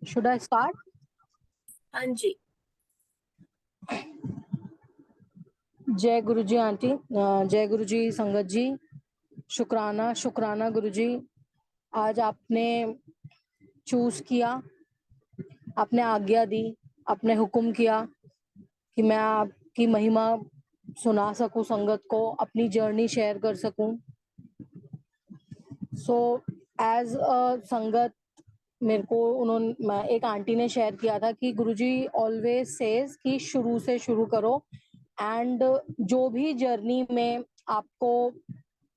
Should I start? हाँ जी। जय गुरु जी aunty, जय गुरु जी संगत जी। शुक्राना शुक्राना गुरु जी, आज आपने चूज किया, आपने आज्ञा दी, आपने हुक्म किया कि मैं आपकी महिमा सुना सकूं, संगत को अपनी जर्नी शेयर कर सकूं। सो एज अ संगत, मेरे को एक आंटी ने शेयर किया था कि गुरुजी ऑलवेज सेज कि शुरू से शुरू करो, एंड जो भी जर्नी में आपको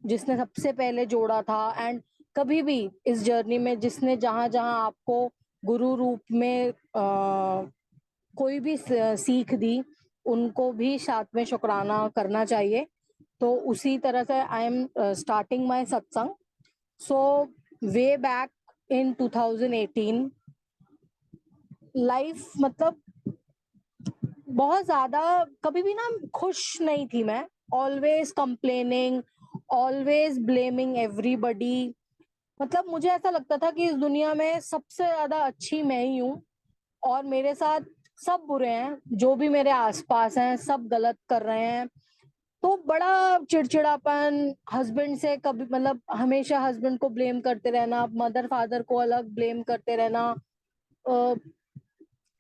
जिसने सबसे पहले जोड़ा था, एंड कभी भी इस जर्नी में जिसने जहां जहां आपको गुरु रूप में कोई भी सीख दी, उनको भी साथ में शुक्राना करना चाहिए। तो उसी तरह से आई एम स्टार्टिंग माय सत्संग। सो वे बैक इन 2018 लाइफ, मतलब बहुत ज्यादा कभी भी ना खुश नहीं थी मैं। Always complaining, always blaming everybody. मतलब मुझे ऐसा लगता था कि इस दुनिया में सबसे ज्यादा अच्छी मैं ही हूँ और मेरे साथ सब बुरे हैं, जो भी मेरे आसपास हैं सब गलत कर रहे हैं। तो बड़ा चिड़चिड़ापन, हस्बैंड से कभी मतलब हमेशा हस्बैंड को ब्लेम करते रहना, मदर फादर को अलग ब्लेम करते रहना।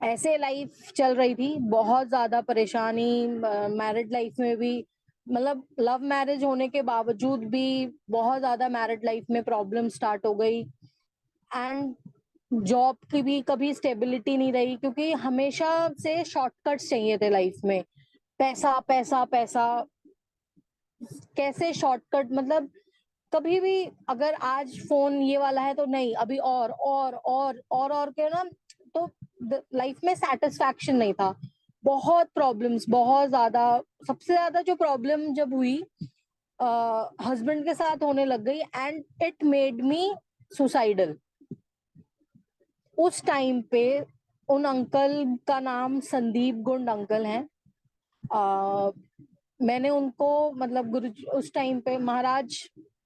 ऐसे लाइफ चल रही थी, बहुत ज्यादा परेशानी मैरिड लाइफ में भी। मतलब लव मैरिज होने के बावजूद भी बहुत ज्यादा मैरिड लाइफ में प्रॉब्लम स्टार्ट हो गई। एंड जॉब की भी कभी स्टेबिलिटी नहीं रही, क्योंकि हमेशा से शॉर्टकट्स चाहिए थे लाइफ में। पैसा पैसा पैसा, कैसे शॉर्टकट, मतलब कभी भी अगर आज फोन ये वाला है तो नहीं, अभी और के ना, तो लाइफ में सेटिस्फैक्शन नहीं था। बहुत प्रॉब्लम्स, बहुत ज्यादा। सबसे ज्यादा जो प्रॉब्लम जब हुई हस्बैंड के साथ होने लग गई, and it made me suicidal. उस टाइम पे उन अंकल का नाम संदीप गुंड अंकल हैं। मैंने उनको, मतलब गुरु उस टाइम पे महाराज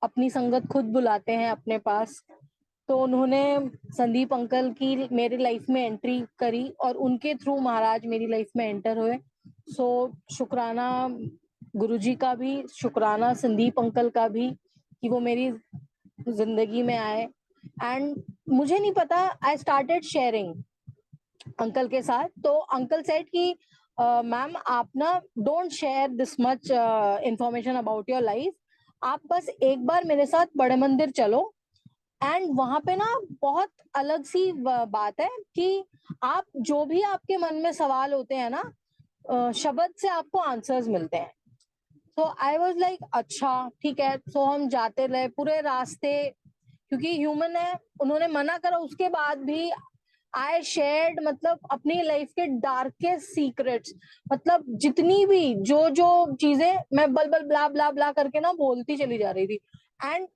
अपनी संगत खुद बुलाते हैं अपने पास। तो उन्होंने संदीप अंकल की मेरी लाइफ में एंट्री करी और उनके थ्रू महाराज मेरी लाइफ में एंटर हुए। सो शुक्राना गुरुजी का भी, शुक्राना संदीप अंकल का भी कि वो मेरी जिंदगी में आए। एंड मुझे नहीं पता, आई स्टार्टेड शेयरिंग अंकल के साथ। तो अंकल सेड कि मैम आप ना don't share this much information about your life, आप बस एक बार मेरे साथ बड़े मंदिर चलो। एंड वहां पे ना बहुत अलग सी बात है कि आप जो भी आपके मन में सवाल होते हैं ना, शब्द से आपको आंसर्स मिलते हैं। तो आई वाज लाइक अच्छा ठीक है। सो हम जाते रहे पूरे रास्ते, क्योंकि ह्यूमन है। उन्होंने मना करा, उसके बाद भी आई शेयर्ड, मतलब अपनी लाइफ के डार्केस्ट सीक्रेट्स। मतलब जितनी भी जो जो चीजें मैं बल बल ब्ला ब्ला ब्ला करके ना बोलती चली जा रही थी, एंड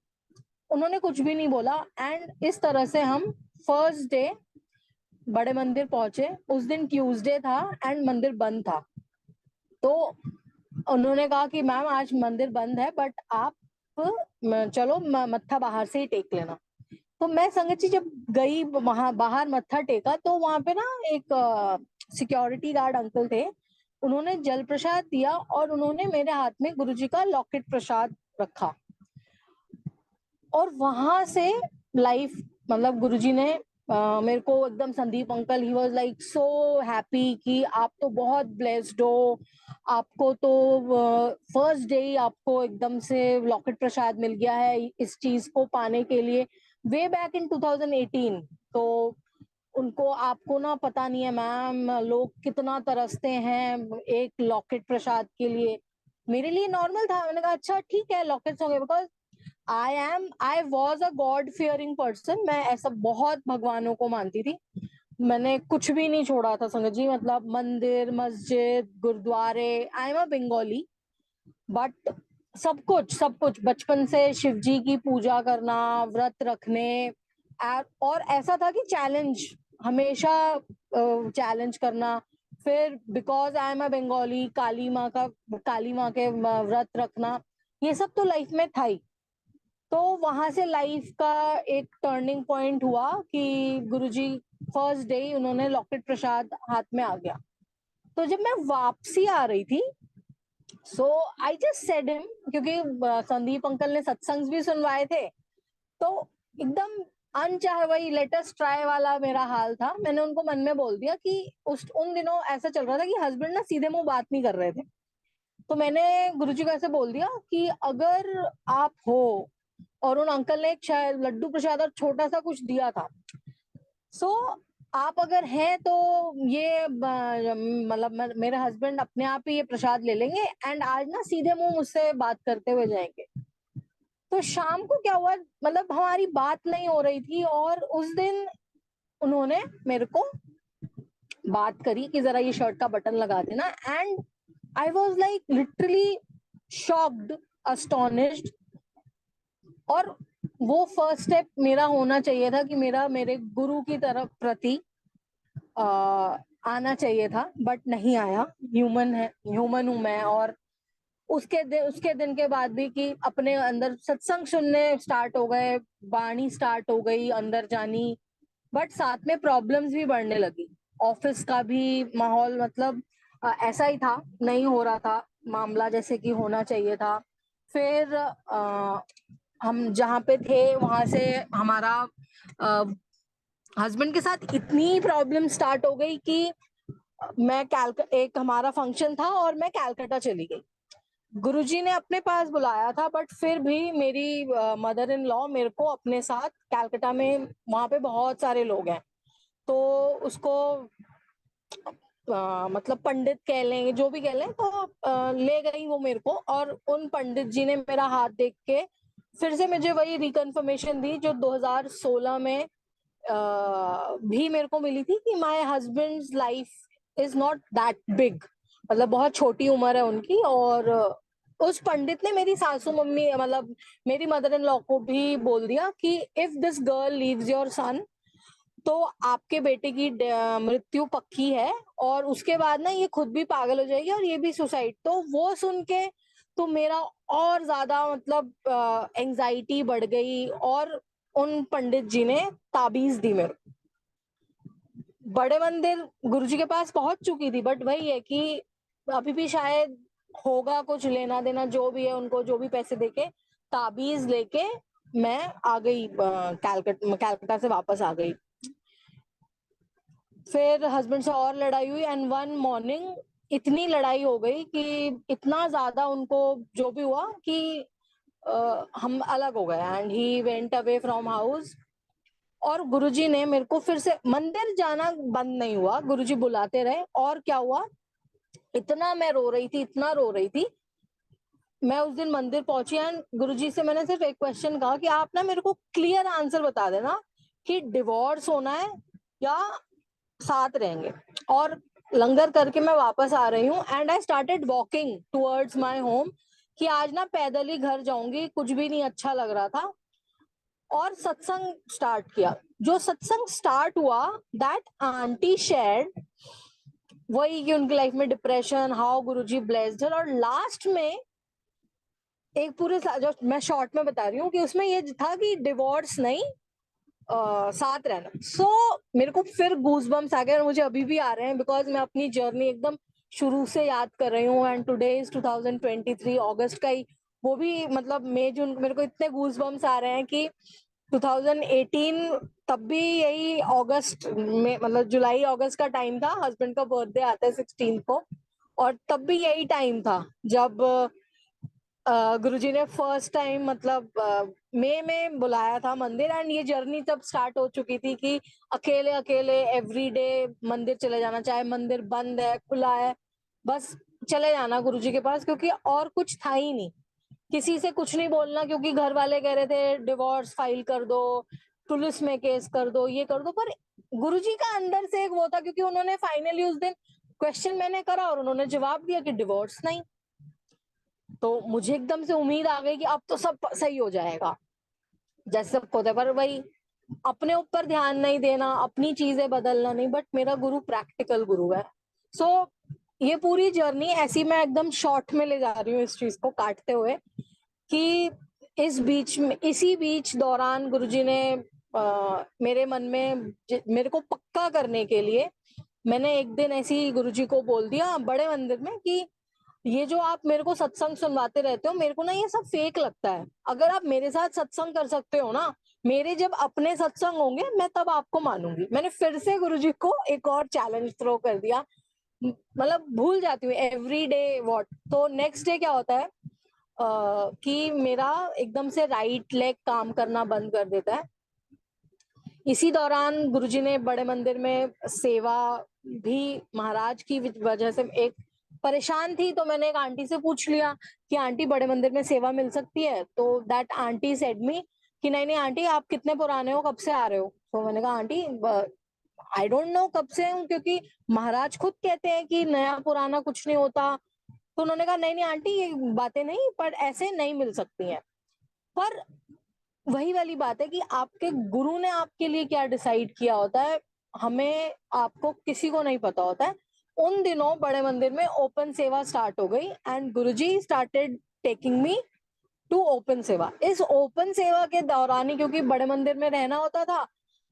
उन्होंने कुछ भी नहीं बोला। एंड इस तरह से हम फर्स्ट डे बड़े मंदिर पहुंचे। उस दिन ट्यूसडे था एंड मंदिर बंद था। तो उन्होंने कहा कि मैम आज मंदिर बंद है, बट आप चलो मत्था बाहर से ही टेक लेना। तो मैं संगत जी जब गई वहां बाहर मत्था टेका, तो वहां पे ना एक सिक्योरिटी गार्ड अंकल थे। उन्होंने जल प्रसाद दिया और उन्होंने मेरे हाथ में गुरुजी का लॉकेट प्रसाद रखा। और वहां से लाइफ, मतलब गुरुजी ने मेरे को एकदम, Sandeep uncle he was like so happy कि आप तो बहुत ब्लेस्ड हो। आपको तो फर्स्ट डे ही आपको एकदम से लॉकेट प्रसाद मिल गया है इस चीज को पाने के लिए, वे बैक इन 2018। तो उनको, आपको ना पता नहीं है मैम, लोग कितना तरसते हैं एक लॉकेट प्रसाद के लिए। मेरे लिए नॉर्मल था, मैंने कहा अच्छा ठीक है लॉकेट्स होंगे, because I was a God fearing person. मैं ऐसा बहुत भगवानों को मानती थी। मैंने कुछ भी नहीं छोड़ा था संगत जी, मतलब मंदिर मस्जिद गुरुद्वारे। आई एम अ बंगाली, बट सब कुछ बचपन से शिव जी की पूजा करना, व्रत रखने। और ऐसा था कि चैलेंज, हमेशा चैलेंज करना। फिर because I am a Bengali, Kali माँ के व्रत रखना, ये सब तो लाइफ में था ही। तो वहां से लाइफ का एक टर्निंग पॉइंट हुआ कि गुरुजी फर्स्ट डे उन्होंने लॉकेट प्रसाद हाथ में आ गया। तो जब मैं वापसी आ रही थी, सो आई जस्ट सेड हिम, क्योंकि संदीप अंकल ने सत्संग भी सुनवाए थे, तो एकदम अनचाहे वही लेट अस ट्राई वाला मेरा हाल था। मैंने उनको मन में बोल दिया कि उन दिनों ऐसा चल रहा था कि हस्बैंड ना सीधे मुंह बात नहीं कर रहे थे। तो मैंने गुरुजी को ऐसे बोल दिया कि अगर आप हो, और उन अंकल ने एक शायद लड्डू प्रसाद और छोटा सा कुछ दिया था, सो आप अगर हैं तो ये मतलब मेरे हस्बैंड अपने आप ही ये प्रसाद ले लेंगे एंड आज ना सीधे मुंह मुझसे बात करते हुए जाएंगे। तो शाम को क्या हुआ, मतलब हमारी बात नहीं हो रही थी, और उस दिन उन्होंने मेरे को बात करी कि जरा ये शर्ट का बटन लगा देना, and I was like literally shocked, astonished. और वो फर्स्ट स्टेप मेरा होना चाहिए था कि मेरे गुरु की तरफ प्रति आना चाहिए था, बट नहीं आया। ह्यूमन है, ह्यूमन हूं मैं। और उसके दिन के बाद भी कि अपने अंदर सत्संग सुनने स्टार्ट हो गए, वाणी स्टार्ट हो गई अंदर जानी, बट साथ में प्रॉब्लम्स भी बढ़ने लगी। ऑफिस का भी माहौल मतलब ऐसा ही था, नहीं हो रहा था मामला जैसे कि होना चाहिए था। फिर हम जहाँ पे थे वहां से हमारा हस्बैंड के साथ इतनी प्रॉब्लम स्टार्ट हो गई कि एक हमारा फंक्शन था और मैं कैलकाटा चली गई। गुरुजी ने अपने पास बुलाया था, बट फिर भी मेरी मदर इन लॉ मेरे को अपने साथ कैलकाटा में, वहां पे बहुत सारे लोग हैं, तो उसको मतलब पंडित कह लें, जो भी कह लें, तो ले गई वो मेरे को। और उन पंडित जी ने मेरा हाथ देख के फिर से मुझे वही रिकन्फर्मेशन दी जो 2016 में भी मेरे को मिली थी कि my husbands life is not that big, मतलब बहुत छोटी उम्र है उनकी। और उस पंडित ने मेरी सासू मम्मी, मतलब मेरी मदर इन लॉ को भी बोल दिया कि if this girl leaves your son, तो आपके बेटे की मृत्यु पक्की है, और उसके बाद ना ये खुद भी पागल हो जाएगी और ये भी सुसाइड। तो वो सुन के तो मेरा और ज्यादा मतलब एंजाइटी बढ़ गई, और उन पंडित जी ने ताबीज दी मेरे को। बड़े मंदिर गुरुजी के पास पहुंच चुकी थी, बट वही है कि अभी भी शायद होगा कुछ लेना देना, जो भी है उनको जो भी पैसे देके ताबीज लेके मैं आ गई, कैलकाटा से वापस आ गई। फिर हस्बैंड से और लड़ाई हुई, एंड वन मॉर्निंग इतनी लड़ाई हो गई कि इतना ज्यादा उनको जो भी हुआ कि हम अलग हो गए, and he went away from house. और गुरुजी ने मेरे को फिर से मंदिर जाना बंद नहीं हुआ, गुरुजी बुलाते रहे। और क्या हुआ, इतना मैं रो रही थी, इतना रो रही थी। मैं उस दिन मंदिर पहुंची एंड गुरुजी से मैंने सिर्फ एक क्वेश्चन कहा कि आप ना मेरे को क्लियर आंसर बता देना कि डिवोर्स होना है या साथ रहेंगे। और लंगर करके मैं वापस आ रही हूँ, and I started walking towards my home कि आज ना पैदल ही घर जाऊंगी, कुछ भी नहीं अच्छा लग रहा था। और सत्संग स्टार्ट किया। जो सत्संग स्टार्ट हुआ, दैट आंटी शेयर्ड वही कि उनकी लाइफ में डिप्रेशन, हाउ गुरुजी ब्लेस्ड हर। और लास्ट में एक पूरे जो मैं शॉर्ट में बता रही हूँ कि उसमें ये था कि डिवोर्स नहीं, साथ रहना। सो मेरे को फिर गूज बम्स आ गए, और मुझे अभी भी आ रहे हैं, बिकॉज मैं अपनी जर्नी एकदम शुरू से याद कर रही हूँ। एंड टुडे इज 2023 अगस्त का ही, वो भी मतलब मई जून, मेरे को इतने गूज बम्स आ रहे हैं कि 2018 तब भी यही अगस्त में, मतलब जुलाई अगस्त का टाइम था, हस्बैंड का बर्थडे आता है 16 को, और तब भी यही टाइम था जब गुरुजी ने फर्स्ट टाइम मतलब मई में बुलाया था मंदिर। एंड ये जर्नी तब स्टार्ट हो चुकी थी कि अकेले अकेले एवरी डे मंदिर चले जाना, चाहे मंदिर बंद है खुला है, बस चले जाना गुरुजी के पास, क्योंकि और कुछ था ही नहीं। किसी से कुछ नहीं बोलना, क्योंकि घर वाले कह रहे थे डिवोर्स फाइल कर दो, पुलिस में केस कर दो, ये कर दो। पर गुरुजी का अंदर से एक वो था, क्योंकि उन्होंने फाइनली उस दिन क्वेश्चन मैंने करा और उन्होंने जवाब दिया कि डिवोर्स नहीं। तो मुझे एकदम से उम्मीद आ गई कि अब तो सब सही हो जाएगा, जैसे सब होता है। पर वही अपने ऊपर ध्यान नहीं देना, अपनी चीजें बदलना नहीं। बट मेरा गुरु प्रैक्टिकल गुरु है। सो ये पूरी जर्नी ऐसी, मैं एकदम शॉर्ट में ले जा रही हूँ इस चीज को काटते हुए, कि इसी बीच दौरान गुरुजी ने मेरे मन में मेरे को पक्का करने के लिए मैंने एक दिन ऐसी गुरुजी को बोल दिया बड़े मंदिर में कि ये जो आप मेरे को सत्संग सुनवाते रहते हो, मेरे को ना ये सब फेक लगता है। अगर आप मेरे साथ सत्संग कर सकते हो ना, मेरे जब अपने सत्संग होंगे मैं तब आपको मानूंगी। मैंने फिर से गुरुजी को एक और चैलेंज थ्रो कर दिया। मतलब भूल जाती हूँ एवरी डे व्हाट। तो नेक्स्ट डे क्या होता है कि मेरा एकदम से राइट लेग काम करना बंद कर देता है। इसी दौरान गुरुजी ने बड़े मंदिर में सेवा भी महाराज की वजह से एक परेशान थी, तो मैंने एक आंटी से पूछ लिया कि आंटी बड़े मंदिर में सेवा मिल सकती है? तो दैट आंटी सेड मी कि नहीं नहीं आंटी, आप कितने पुराने हो, कब से आ रहे हो? तो मैंने कहा आंटी आई डोंट नो कब से हूँ, क्योंकि महाराज खुद कहते हैं कि नया पुराना कुछ नहीं होता। तो उन्होंने कहा नहीं नहीं आंटी, ये बातें नहीं, पर ऐसे नहीं मिल सकती हैं। पर वही वाली बात है कि आपके गुरु ने आपके लिए क्या डिसाइड किया होता है, हमें आपको किसी को नहीं पता होता है। उन दिनों बड़े मंदिर में ओपन सेवा स्टार्ट हो गई and Guruji started taking me to open seva. इस ओपन सेवा के दौरान ही, क्योंकि बड़े मंदिर में रहना होता था,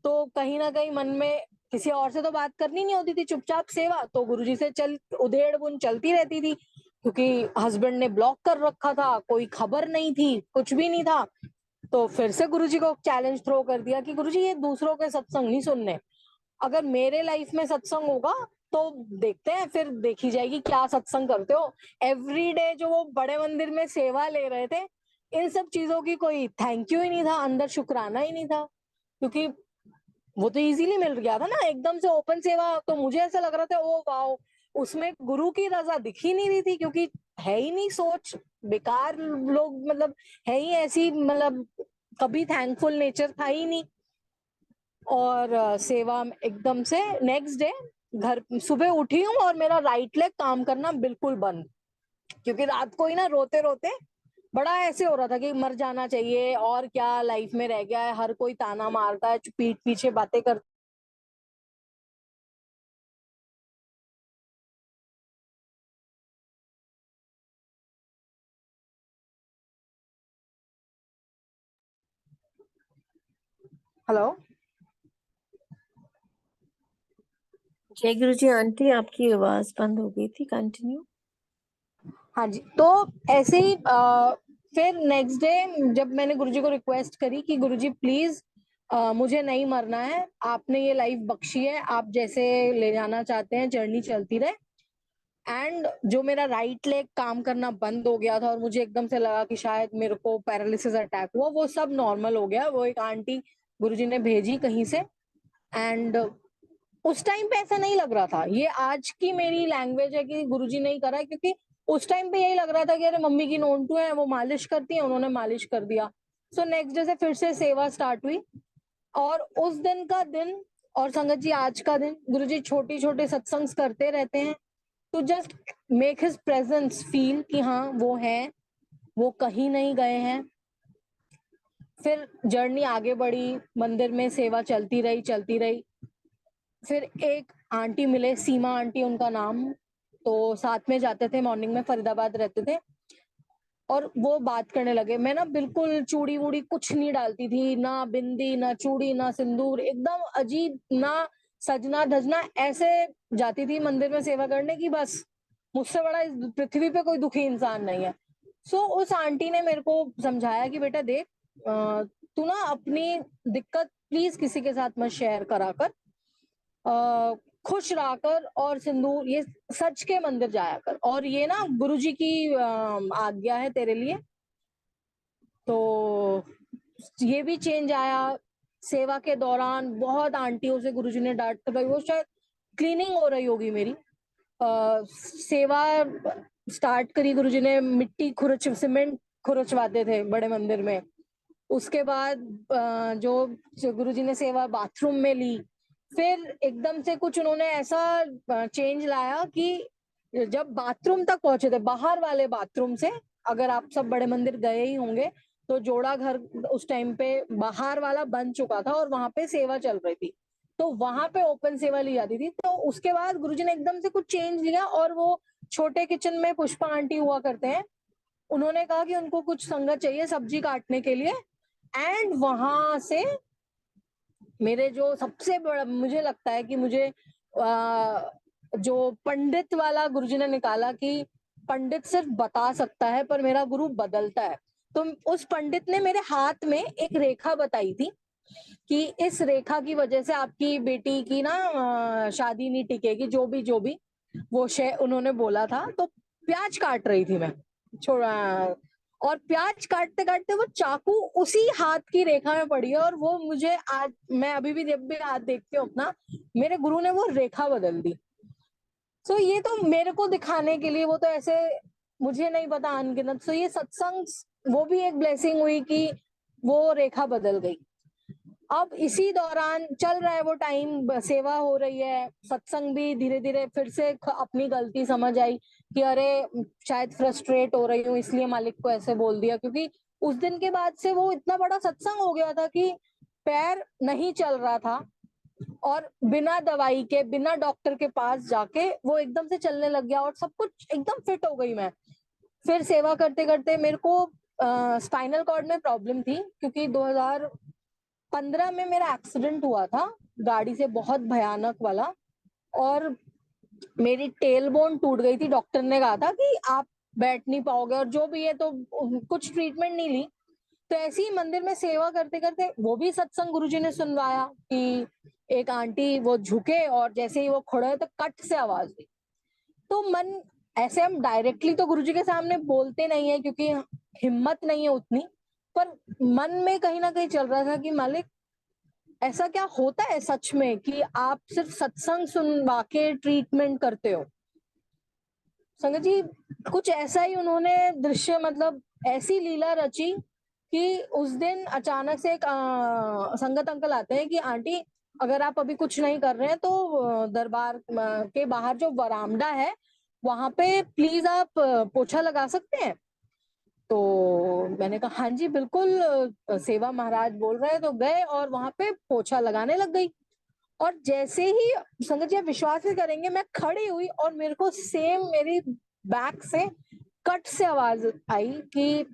तो कहीं ना कहीं मन में किसी और से तो बात करनी नहीं होती थी, चुपचाप सेवा। तो गुरुजी से चल उधेड़ बुन चलती रहती थी, क्योंकि हस्बैंड ने ब्लॉक कर रखा था, कोई खबर नहीं थी, कुछ भी नहीं था। तो फिर से गुरुजी को चैलेंज थ्रो कर दिया कि गुरुजी ये दूसरों के सत्संग नहीं सुनने, अगर मेरे लाइफ में सत्संग होगा तो देखते हैं, फिर देखी जाएगी क्या सत्संग करते हो। एवरी डे जो वो बड़े मंदिर में सेवा ले रहे थे, इन सब चीजों की कोई थैंक यू ही नहीं था, अंदर शुक्राना ही नहीं था, क्योंकि वो तो इजीली मिल गया था ना एकदम से ओपन सेवा। तो मुझे ऐसा लग रहा था ओ वाओ, उसमें गुरु की रजा दिख ही नहीं रही थी, क्योंकि है ही नहीं सोच, बेकार लोग, मतलब है ही ऐसी, मतलब कभी थैंकफुल नेचर था ही नहीं। और सेवा एकदम से नेक्स्ट डे घर सुबह उठी हूँ और मेरा राइट लेग काम करना बिल्कुल बंद, क्योंकि रात को ही ना रोते रोते बड़ा ऐसे हो रहा था कि मर जाना चाहिए, और क्या लाइफ में रह गया है, हर कोई ताना मारता है, पीठ पीछे बातें कर। हेलो। जय गुरु जी। आंटी आपकी आवाज बंद हो गई थी, कंटिन्यू। हाँ जी, तो ऐसे ही फिर नेक्स्ट डे जब मैंने गुरुजी को रिक्वेस्ट करी कि गुरुजी प्लीज मुझे नहीं मरना है, आपने ये लाइफ बख्शी है, आप जैसे ले जाना चाहते हैं जर्नी चलती रहे। एंड जो मेरा राइट लेग काम करना बंद हो गया था और मुझे एकदम से लगा कि शायद मेरे को पैरालिसिस अटैक हुआ, वो सब नॉर्मल हो गया। वो एक आंटी गुरुजी ने भेजी कहीं से। एंड उस टाइम पे ऐसा नहीं लग रहा था, ये आज की मेरी लैंग्वेज है कि गुरुजी नहीं करा है, क्योंकि उस टाइम पे यही लग रहा था कि अरे मम्मी की नोंटू है, वो मालिश करती है, उन्होंने मालिश कर दिया। सो नेक्स्ट डे से फिर से सेवा स्टार्ट हुई। और उस दिन का दिन और संगत जी आज का दिन गुरुजी छोटी छोटे सत्संग करते रहते हैं, to just make his presence feel कि हाँ वो है, वो कहीं नहीं गए हैं। फिर जर्नी आगे बढ़ी, मंदिर में सेवा चलती रही चलती रही। फिर एक आंटी मिले, सीमा आंटी उनका नाम। तो साथ में जाते थे, मॉर्निंग में फरीदाबाद रहते थे। और वो बात करने लगे। मैं ना बिल्कुल चूड़ी वूड़ी कुछ नहीं डालती थी, ना बिंदी ना चूड़ी ना सिंदूर, एकदम अजीब, ना सजना धजना, ऐसे जाती थी मंदिर में सेवा करने की, बस मुझसे बड़ा इस पृथ्वी पे कोई दुखी इंसान नहीं है। सो उस आंटी ने मेरे को समझाया कि बेटा देख, तू ना अपनी दिक्कत प्लीज किसी के साथ मत शेयर करा कर, खुश रहकर और सिंदूर ये सच के मंदिर जाया कर, और ये ना गुरुजी की आज्ञा है तेरे लिए। तो ये भी चेंज आया। सेवा के दौरान बहुत आंटियों से गुरुजी ने डांट खाई, वो शायद क्लीनिंग हो रही होगी मेरी। सेवा स्टार्ट करी, गुरुजी ने मिट्टी खुरच सीमेंट खुरचवाते थे बड़े मंदिर में। उसके बाद जो गुरुजी ने सेवा बाथरूम में ली। फिर एकदम से कुछ उन्होंने ऐसा चेंज लाया कि जब बाथरूम तक पहुंचे थे, बाहर वाले बाथरूम से, अगर आप सब बड़े मंदिर गए ही होंगे, तो जोड़ा घर उस टाइम पे बाहर वाला बन चुका था और वहां पे सेवा चल रही थी, तो वहां पे ओपन सेवा ली जाती थी। तो उसके बाद गुरुजी ने एकदम से कुछ चेंज लिया, और वो छोटे किचन में पुष्पा आंटी हुआ करते हैं, उन्होंने कहा कि उनको कुछ संगत चाहिए सब्जी काटने के लिए। एंड वहां से मेरे जो सबसे बड़ा मुझे लगता है कि मुझे जो पंडित वाला गुरुजी ने निकाला कि पंडित सिर्फ बता सकता है पर मेरा गुरु बदलता है। तो उस पंडित ने मेरे हाथ में एक रेखा बताई थी कि इस रेखा की वजह से आपकी बेटी की ना शादी नहीं टिकेगी, जो भी वो शे उन्होंने बोला था। तो प्याज काट रही थी मैं, छोड़ा, और प्याज काटते काटते वो चाकू उसी हाथ की रेखा में पड़ी है, और वो मुझे आज, मैं अभी भी जब भी हाथ देखती हूँ अपना, मेरे गुरु ने वो रेखा बदल दी। सो ये तो मेरे को दिखाने के लिए, वो तो ऐसे मुझे नहीं पता अनगिनत। सो ये सत्संग वो भी एक ब्लेसिंग हुई कि वो रेखा बदल गई। अब इसी दौरान चल रहा है वो टाइम, सेवा हो रही है, सत्संग भी धीरे धीरे फिर से अपनी गलती समझ आई कि अरे शायद फ्रस्ट्रेट हो रही हूँ इसलिए मालिक को ऐसे बोल दिया, क्योंकि उस दिन के बाद से वो इतना बड़ा सत्संग हो गया था कि पैर नहीं चल रहा था, और बिना दवाई के, बिना डॉक्टर के पास जाके वो एकदम से चलने लग गया और सब कुछ एकदम फिट हो गई मैं। फिर सेवा करते करते मेरे को स्पाइनल कॉर्ड में प्रॉब्लम थी, क्योंकि 2015 में मेरा एक्सीडेंट हुआ था गाड़ी से, बहुत भयानक वाला, और मेरी टेल बोन टूट गई थी। डॉक्टर ने कहा था कि आप बैठ नहीं पाओगे और जो भी है, तो कुछ ट्रीटमेंट नहीं ली। तो ऐसे ही मंदिर में सेवा करते करते वो भी सत्संग गुरुजी ने सुनवाया कि एक आंटी वो झुके और जैसे ही वो खड़े हुए तो कट से आवाज दी। तो मन, ऐसे हम डायरेक्टली तो गुरुजी के सामने बोलते नहीं है क्योंकि हिम्मत नहीं है उतनी, पर मन में कहीं ना कहीं चल रहा था कि मालिक, ऐसा क्या होता है सच में कि आप सिर्फ सत्संग सुनवा के ट्रीटमेंट करते हो। संगत जी, कुछ ऐसा ही उन्होंने दृश्य, मतलब ऐसी लीला रची कि उस दिन अचानक से एक संगत अंकल आते हैं कि आंटी, अगर आप अभी कुछ नहीं कर रहे हैं तो दरबार के बाहर जो वरामदा है वहां पे प्लीज आप पोछा लगा सकते हैं। तो मैंने कहा हाँ जी बिल्कुल, सेवा महाराज बोल रहे हैं। तो गए और वहां पे पोछा लगाने लग गई, और जैसे ही, संगत जी आप विश्वास नहीं करेंगे, मैं खड़ी हुई और मेरे को सेम मेरी बैक से कट से आवाज आई कि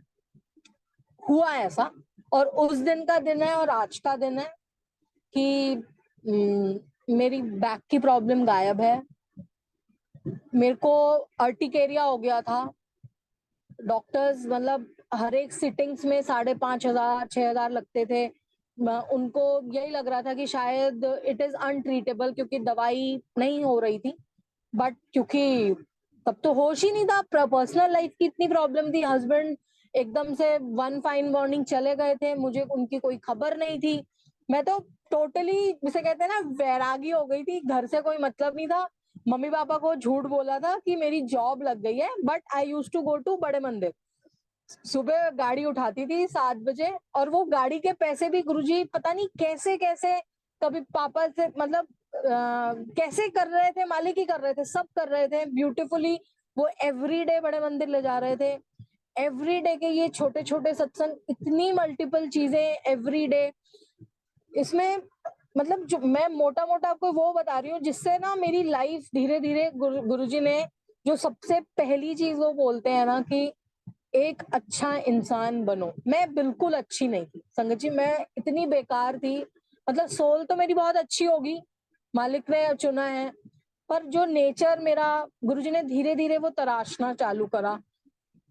हुआ ऐसा। और उस दिन का दिन है और आज का दिन है कि मेरी बैक की प्रॉब्लम गायब है। मेरे को अर्टिकेरिया हो गया था। डॉक्टर्स मतलब हर एक सिटिंग्स में 5,500 6,000 लगते थे। उनको यही लग रहा था कि शायद इट इज अनट्रीटेबल क्योंकि दवाई नहीं हो रही थी। बट क्योंकि तब तो होश ही नहीं था, पर्सनल लाइफ की इतनी प्रॉब्लम थी, हस्बैंड एकदम से वन फाइन मॉर्निंग चले गए थे, मुझे उनकी कोई खबर नहीं थी। मैं तो टोटली, जिसे कहते हैं ना, वैरागी हो गई थी, घर से कोई मतलब नहीं था। मम्मी पापा को झूठ बोला था कि मेरी जॉब लग गई है, but I use to go to बड़े मंदिर। सुबह गाड़ी उठाती थी 7 बजे, और वो गाड़ी के पैसे भी गुरुजी पता नहीं कैसे कैसे, कभी पापा से मतलब कैसे कर रहे थे, मालिक ही कर रहे थे, सब कर रहे थे ब्यूटीफुली। वो एवरी डे बड़े मंदिर ले जा रहे थे। एवरी डे के ये छोटे छोटे सत्संग, इतनी मल्टीपल चीजें एवरी डे। इसमें मतलब जो मैं मोटा मोटा आपको वो बता रही हूँ जिससे ना मेरी लाइफ धीरे धीरे, गुरुजी ने जो सबसे पहली चीज वो बोलते हैं ना कि एक अच्छा इंसान बनो। मैं बिल्कुल अच्छी नहीं थी संगत जी, मैं इतनी बेकार थी। मतलब सोल तो मेरी बहुत अच्छी होगी, मालिक ने चुना है, पर जो नेचर मेरा, गुरुजी ने धीरे धीरे वो तराशना चालू करा।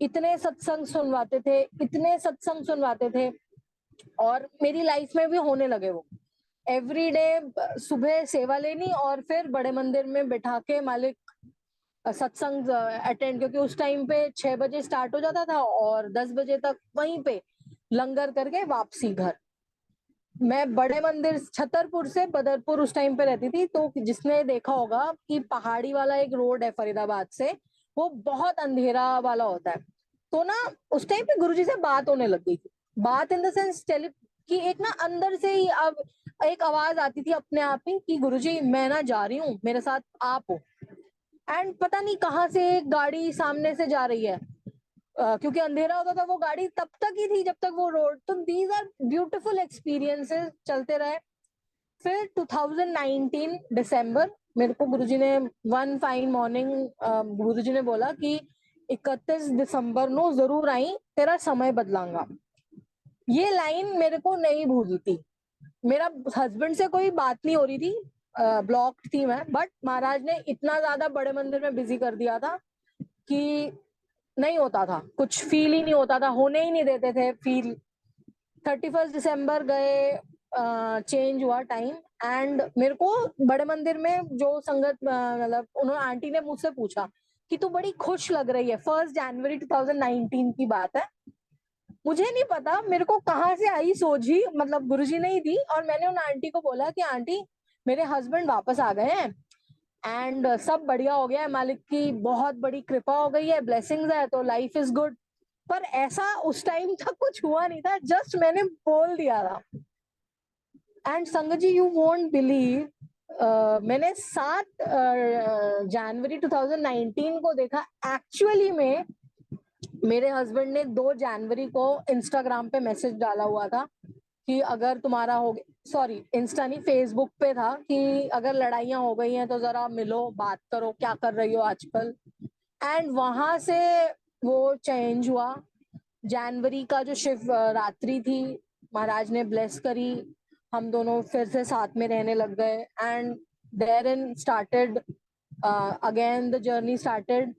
इतने सत्संग सुनवाते थे, इतने सत्संग सुनवाते थे, और मेरी लाइफ में भी होने लगे वो। एवरी डे सुबह सेवा लेनी और फिर बड़े मंदिर में बैठा के मालिक सत्संग अटेंड, क्योंकि उस टाइम पे 6 बजे स्टार्ट हो जाता था और 10 बजे तक वहीं पे लंगर करके वापसी घर। मैं बड़े मंदिर छतरपुर से बदरपुर उस टाइम पे रहती थी, तो जिसने देखा होगा कि पहाड़ी वाला एक रोड है फरीदाबाद से, वो बहुत अंधेरा वाला होता है। तो ना उस टाइम पे गुरुजी से बात होने लग गई थी, बात इन द सेंस टेली, कि एक ना अंदर से ही अब एक आवाज आती थी अपने आप ही कि गुरुजी मैं ना जा रही हूँ, मेरे साथ आप हो। एंड पता नहीं कहाँ से एक गाड़ी सामने से जा रही है, क्योंकि अंधेरा होता था, वो गाड़ी तब तक ही थी जब तक वो रोड। तो दीज आर ब्यूटीफुल एक्सपीरियंसेस चलते रहे। फिर 2019 दिसंबर, मेरे को गुरुजी ने वन फाइन मॉर्निंग, गुरुजी ने बोला कि 31 दिसंबर नो जरूर आई, तेरा समय बदलांगा। ये लाइन मेरे को नहीं भूलती। मेरा हस्बैंड से कोई बात नहीं हो रही थी, ब्लॉक्ड थी मैं, बट महाराज ने इतना ज्यादा बड़े मंदिर में बिजी कर दिया था कि नहीं होता था, कुछ फील ही नहीं होता था, होने ही नहीं देते थे फील। 31 दिसंबर गए, चेंज हुआ टाइम, एंड मेरे को बड़े मंदिर में जो संगत, मतलब उन्होंने, आंटी ने मुझसे पूछा कि तू बड़ी खुश लग रही है, 1 जनवरी 2019 की बात है। मुझे नहीं पता मेरे को कहाँ से आई सोझी, मतलब गुरुजी ने ही दी, और मैंने उन आंटी को बोला कि आंटी मेरे हस्बैंड वापस आ गए हैं एंड सब बढ़िया हो गया है, मालिक की बहुत बड़ी कृपा हो गई है, ब्लेसिंग्स है, तो लाइफ इज गुड। पर ऐसा उस टाइम तक कुछ हुआ नहीं था, जस्ट मैंने बोल दिया था। एंड संगत जी, यू वोंट बिलीव, मैंने 7 जनवरी 2019 को देखा एक्चुअली में। मेरे हस्बैंड ने 2 जनवरी को इंस्टाग्राम पे मैसेज डाला हुआ था कि अगर तुम्हारा हो गया, सॉरी इंस्टा नहीं, फेसबुक पे था कि अगर लड़ाइयां हो गई हैं तो जरा मिलो, बात करो, क्या कर रही हो आजकल। एंड वहां से वो चेंज हुआ। जनवरी का जो शिव रात्रि थी, महाराज ने ब्लेस करी, हम दोनों फिर से साथ में रहने लग गए, and there in started again the journey started.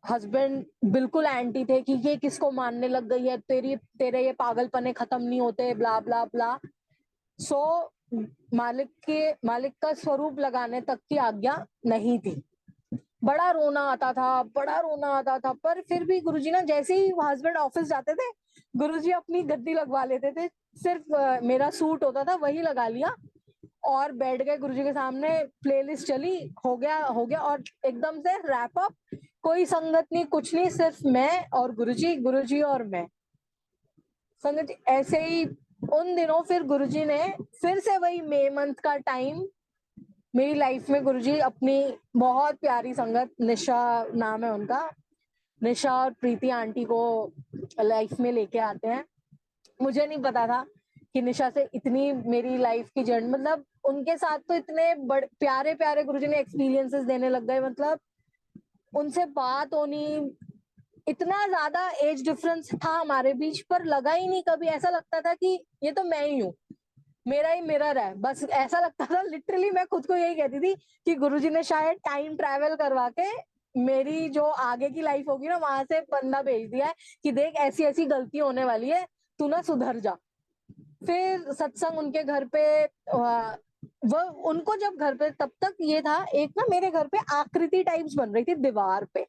Husband बिल्कुल एंटी थे कि ये किसको मानने लग गई है, तेरे ये पागलपने खत्म नहीं होते, ब्ला ब्ला ब्ला। सो मालिक का स्वरूप लगाने तक की आज्ञा नहीं थी। बड़ा रोना आता था, बड़ा रोना आता था, पर फिर भी गुरुजी ना, जैसे ही हस्बैंड ऑफिस जाते थे, गुरुजी अपनी गद्दी लगवा लेते थे, सिर्फ मेरा सूट होता था वही लगा लिया और बैठ गए गुरुजी के सामने, प्लेलिस्ट चली, हो गया, और एकदम से रैप अप। कोई संगत नहीं, कुछ नहीं, सिर्फ मैं और गुरुजी, गुरुजी और मैं। संगत जी, ऐसे ही उन दिनों फिर गुरुजी ने फिर से वही मई मंथ का टाइम मेरी लाइफ में, गुरुजी अपनी बहुत प्यारी संगत, निशा नाम है उनका, निशा और प्रीति आंटी को लाइफ में लेके आते हैं। मुझे नहीं पता था कि निशा से इतनी मेरी लाइफ की जर्नी, मतलब उनके साथ तो इतने बड़े प्यारे प्यारे गुरुजी ने एक्सपीरियंसेस देने लग गए, मतलब उनसे बात होनी, इतना ज्यादा एज डिफरेंस था हमारे बीच, पर लगा ही नहीं कभी, ऐसा लगता था कि ये तो मैं ही हूँ, मेरा ही मिरर है, बस ऐसा लगता था। लिटरली मैं खुद को यही कहती थी कि गुरुजी ने शायद टाइम ट्रैवल करवा के मेरी जो आगे की लाइफ होगी ना, वहां से बंदा भेज दिया है कि देख ऐसी ऐसी गलती होने वाली है, तू ना सुधर जा। फिर सत्संग उनके घर पे, वो उनको जब घर पे, तब तक ये था, एक ना मेरे घर पे आकृति टाइप्स बन रही थी दीवार पे।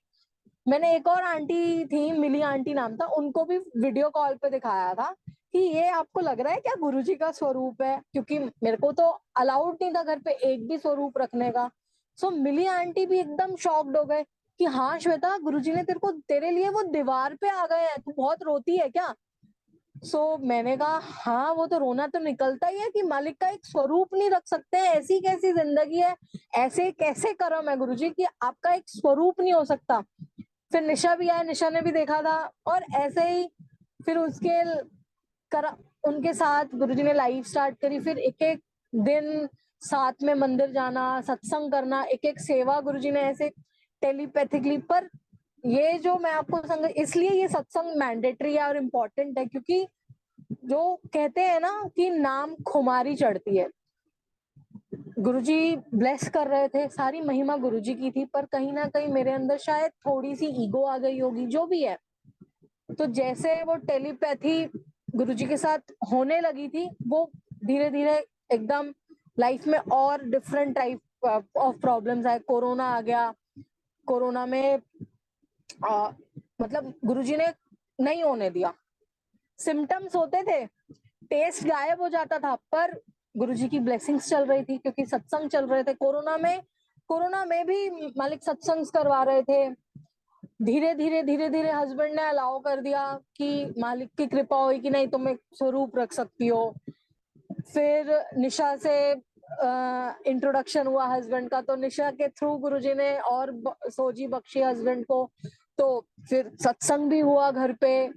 मैंने एक और आंटी थी, मिली आंटी नाम था, उनको भी वीडियो कॉल पे दिखाया था कि ये आपको लग रहा है क्या गुरुजी का स्वरूप है, क्योंकि मेरे को तो अलाउड नहीं था घर पे एक भी स्वरूप रखने का। सो मिली आंटी भी एकदम शॉक्ड हो गए कि हाँ श्वेता, गुरुजी ने तेरे लिए वो दीवार पे आ गए हैं, तू बहुत रोती है क्या। मैंने कहा हाँ, वो तो रोना तो निकलता ही है कि मालिक का एक स्वरूप नहीं रख सकते हैं, ऐसी कैसी जिंदगी है, ऐसे कैसे कर्म है गुरुजी कि आपका एक स्वरूप नहीं हो सकता। फिर निशा भी आया, निशा ने भी देखा था, और ऐसे ही फिर उसके कर उनके साथ गुरुजी ने लाइफ स्टार्ट करी। फिर एक एक दिन साथ में मंदिर जाना, सत्संग करना, एक एक सेवा गुरुजी ने ऐसे टेलीपैथिकली। पर ये जो मैं आपको संग, इसलिए ये सत्संग मैंडेटरी है और इम्पोर्टेंट है, क्योंकि जो कहते हैं ना कि नाम खुमारी चढ़ती है, गुरुजी ब्लेस कर रहे थे, सारी महिमा गुरुजी की थी, पर कहीं ना कहीं मेरे अंदर शायद थोड़ी सी ईगो आ गई होगी, जो भी है। तो जैसे वो टेलीपैथी गुरुजी के साथ होने लगी थी, वो धीरे धीरे एकदम लाइफ में और डिफरेंट टाइप ऑफ प्रॉब्लम्स आए। कोरोना आ गया, कोरोना में मतलब गुरुजी ने नहीं होने दिया, सिम्टम्स होते थे, टेस्ट गायब हो जाता था, पर गुरुजी की ब्लेसिंग्स चल रही थी क्योंकि सत्संग चल रहे थे। कोरोना में भी मालिक सत्संग करवा रहे थे। धीरे धीरे हस्बैंड ने अलाउ कर दिया कि मालिक की कृपा हुई कि नहीं, तुम एक स्वरूप रख सकती हो। फिर निशा से इंट्रोडक्शन हुआ हस्बैंड का, तो निशा के थ्रू गुरुजी ने और सोजी बख्शी हस्बैंड को, तो फिर सत्संग भी हुआ घर पे।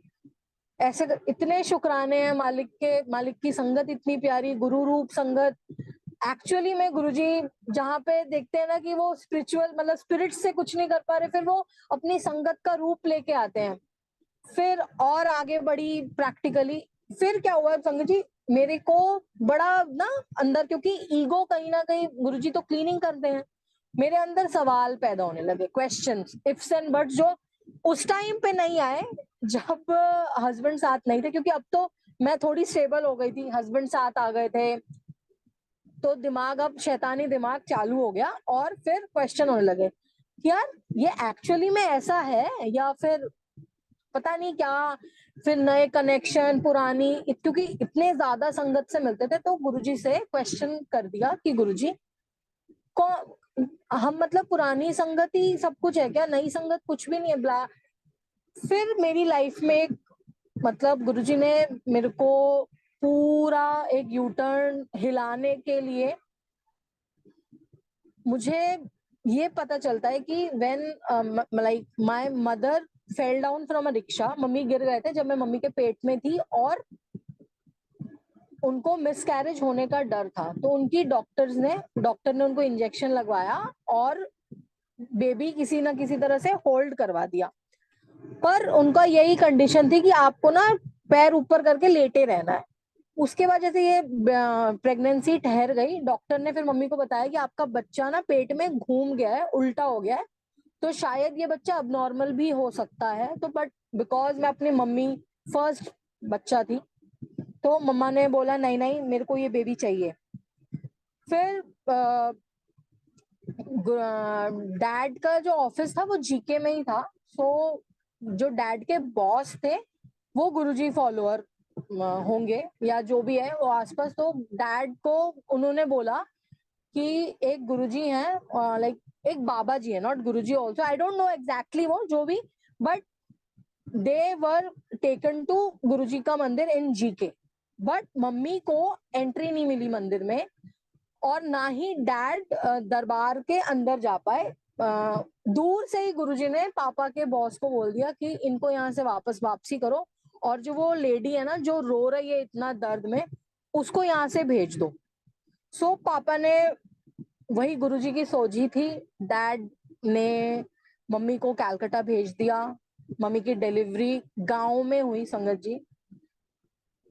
ऐसे इतने शुक्राने हैं मालिक के, मालिक की संगत इतनी प्यारी, गुरु रूप संगत। एक्चुअली में गुरुजी जहाँ पे देखते हैं ना कि वो स्पिरिचुअल, मतलब स्पिरिट से कुछ नहीं कर पा रहे, फिर वो अपनी संगत का रूप लेके आते हैं। फिर और आगे बढ़ी प्रैक्टिकली। फिर क्या हुआ संगत जी, मेरे को बड़ा ना अंदर, क्योंकि ईगो कहीं ना कहीं गुरुजी तो क्लीनिंग करते हैं, मेरे अंदर सवाल पैदा होने लगे, क्वेश्चंस, इफ्स एंड बट्स, जो उस टाइम पे नहीं आए जब हस्बैंड साथ नहीं थे, क्योंकि अब तो मैं थोड़ी स्टेबल हो गई थी, हस्बैंड साथ आ गए थे, तो दिमाग, अब शैतानी दिमाग चालू हो गया, और फिर क्वेश्चन होने लगे कि यार ये एक्चुअली में ऐसा है या फिर पता नहीं क्या। फिर नए कनेक्शन, पुरानी, क्योंकि इतने ज्यादा संगत से मिलते थे, तो गुरुजी से क्वेश्चन कर दिया कि गुरुजी कौन, हम मतलब पुरानी संगत ही सब कुछ है क्या, नई संगत कुछ भी नहीं है, ब्ला। फिर मेरी लाइफ में एक, मतलब गुरुजी ने मेरे को पूरा एक यू टर्न हिलाने के लिए, मुझे ये पता चलता है कि when like my mother fell down from a rickshaw, mummy गिर गए थे जब मैं मम्मी के पेट में थी, और उनको मिसकैरेज होने का डर था, तो उनकी डॉक्टर ने उनको इंजेक्शन लगवाया, और बेबी किसी ना किसी तरह से होल्ड करवा दिया। पर उनका यही कंडीशन थी कि आपको ना पैर ऊपर करके लेटे रहना है। उसके बाद जैसे ये प्रेगनेंसी ठहर गई, डॉक्टर ने फिर मम्मी को बताया कि आपका बच्चा ना पेट में घूम गया है, उल्टा हो गया है, तो शायद ये बच्चा अब नॉर्मल भी हो सकता है। तो बट बिकॉज मैं अपनी मम्मी फर्स्ट बच्चा थी, तो मम्मा ने बोला नहीं नहीं, मेरे को ये बेबी चाहिए। फिर डैड का जो ऑफिस था वो जीके में ही था, सो जो डैड के बॉस थे वो गुरुजी फॉलोअर होंगे या जो भी है वो आसपास, तो डैड को उन्होंने बोला कि एक गुरुजी हैं, लाइक एक बाबा जी है, not Guruji also, I don't know exactly वो जो भी, but they were taken to Guruji का मंदिर इन जीके। बट मम्मी को एंट्री नहीं मिली मंदिर में, और ना ही डैड दरबार के अंदर जा पाए। दूर से ही गुरुजी ने पापा के बॉस को बोल दिया कि इनको यहाँ से वापसी करो, और जो वो लेडी है ना जो रो रही है इतना दर्द में, उसको यहाँ से भेज दो। सो पापा ने, वही गुरुजी की सोची थी, डैड ने मम्मी को कैलकाटा भेज दिया। मम्मी की डिलीवरी गांव में हुई संगत जी,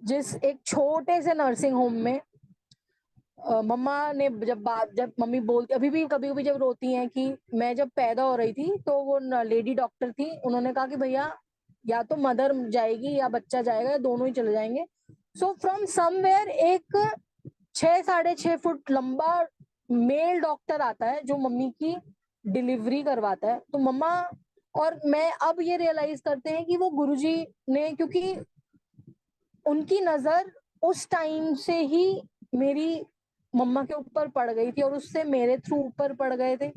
जिस एक छोटे से नर्सिंग होम में। मम्मा ने जब मम्मी बोलती, अभी भी कभी कभी जब रोती हैं, कि मैं जब पैदा हो रही थी तो वो लेडी डॉक्टर थी, उन्होंने कहा कि भैया या तो मदर जाएगी या बच्चा जाएगा, या दोनों ही चले जाएंगे। सो फ्रॉम समवेयर एक 6 साढ़े 6 फुट लंबा मेल डॉक्टर आता है जो मम्मी की डिलीवरी करवाता है। तो मम्मा और मैं अब ये रियलाइज करते हैं कि वो गुरुजी ने, क्योंकि उनकी नजर उस टाइम से ही मेरी मम्मा के ऊपर पड़ गई थी, और उससे मेरे थ्रू ऊपर पड़ गए थे।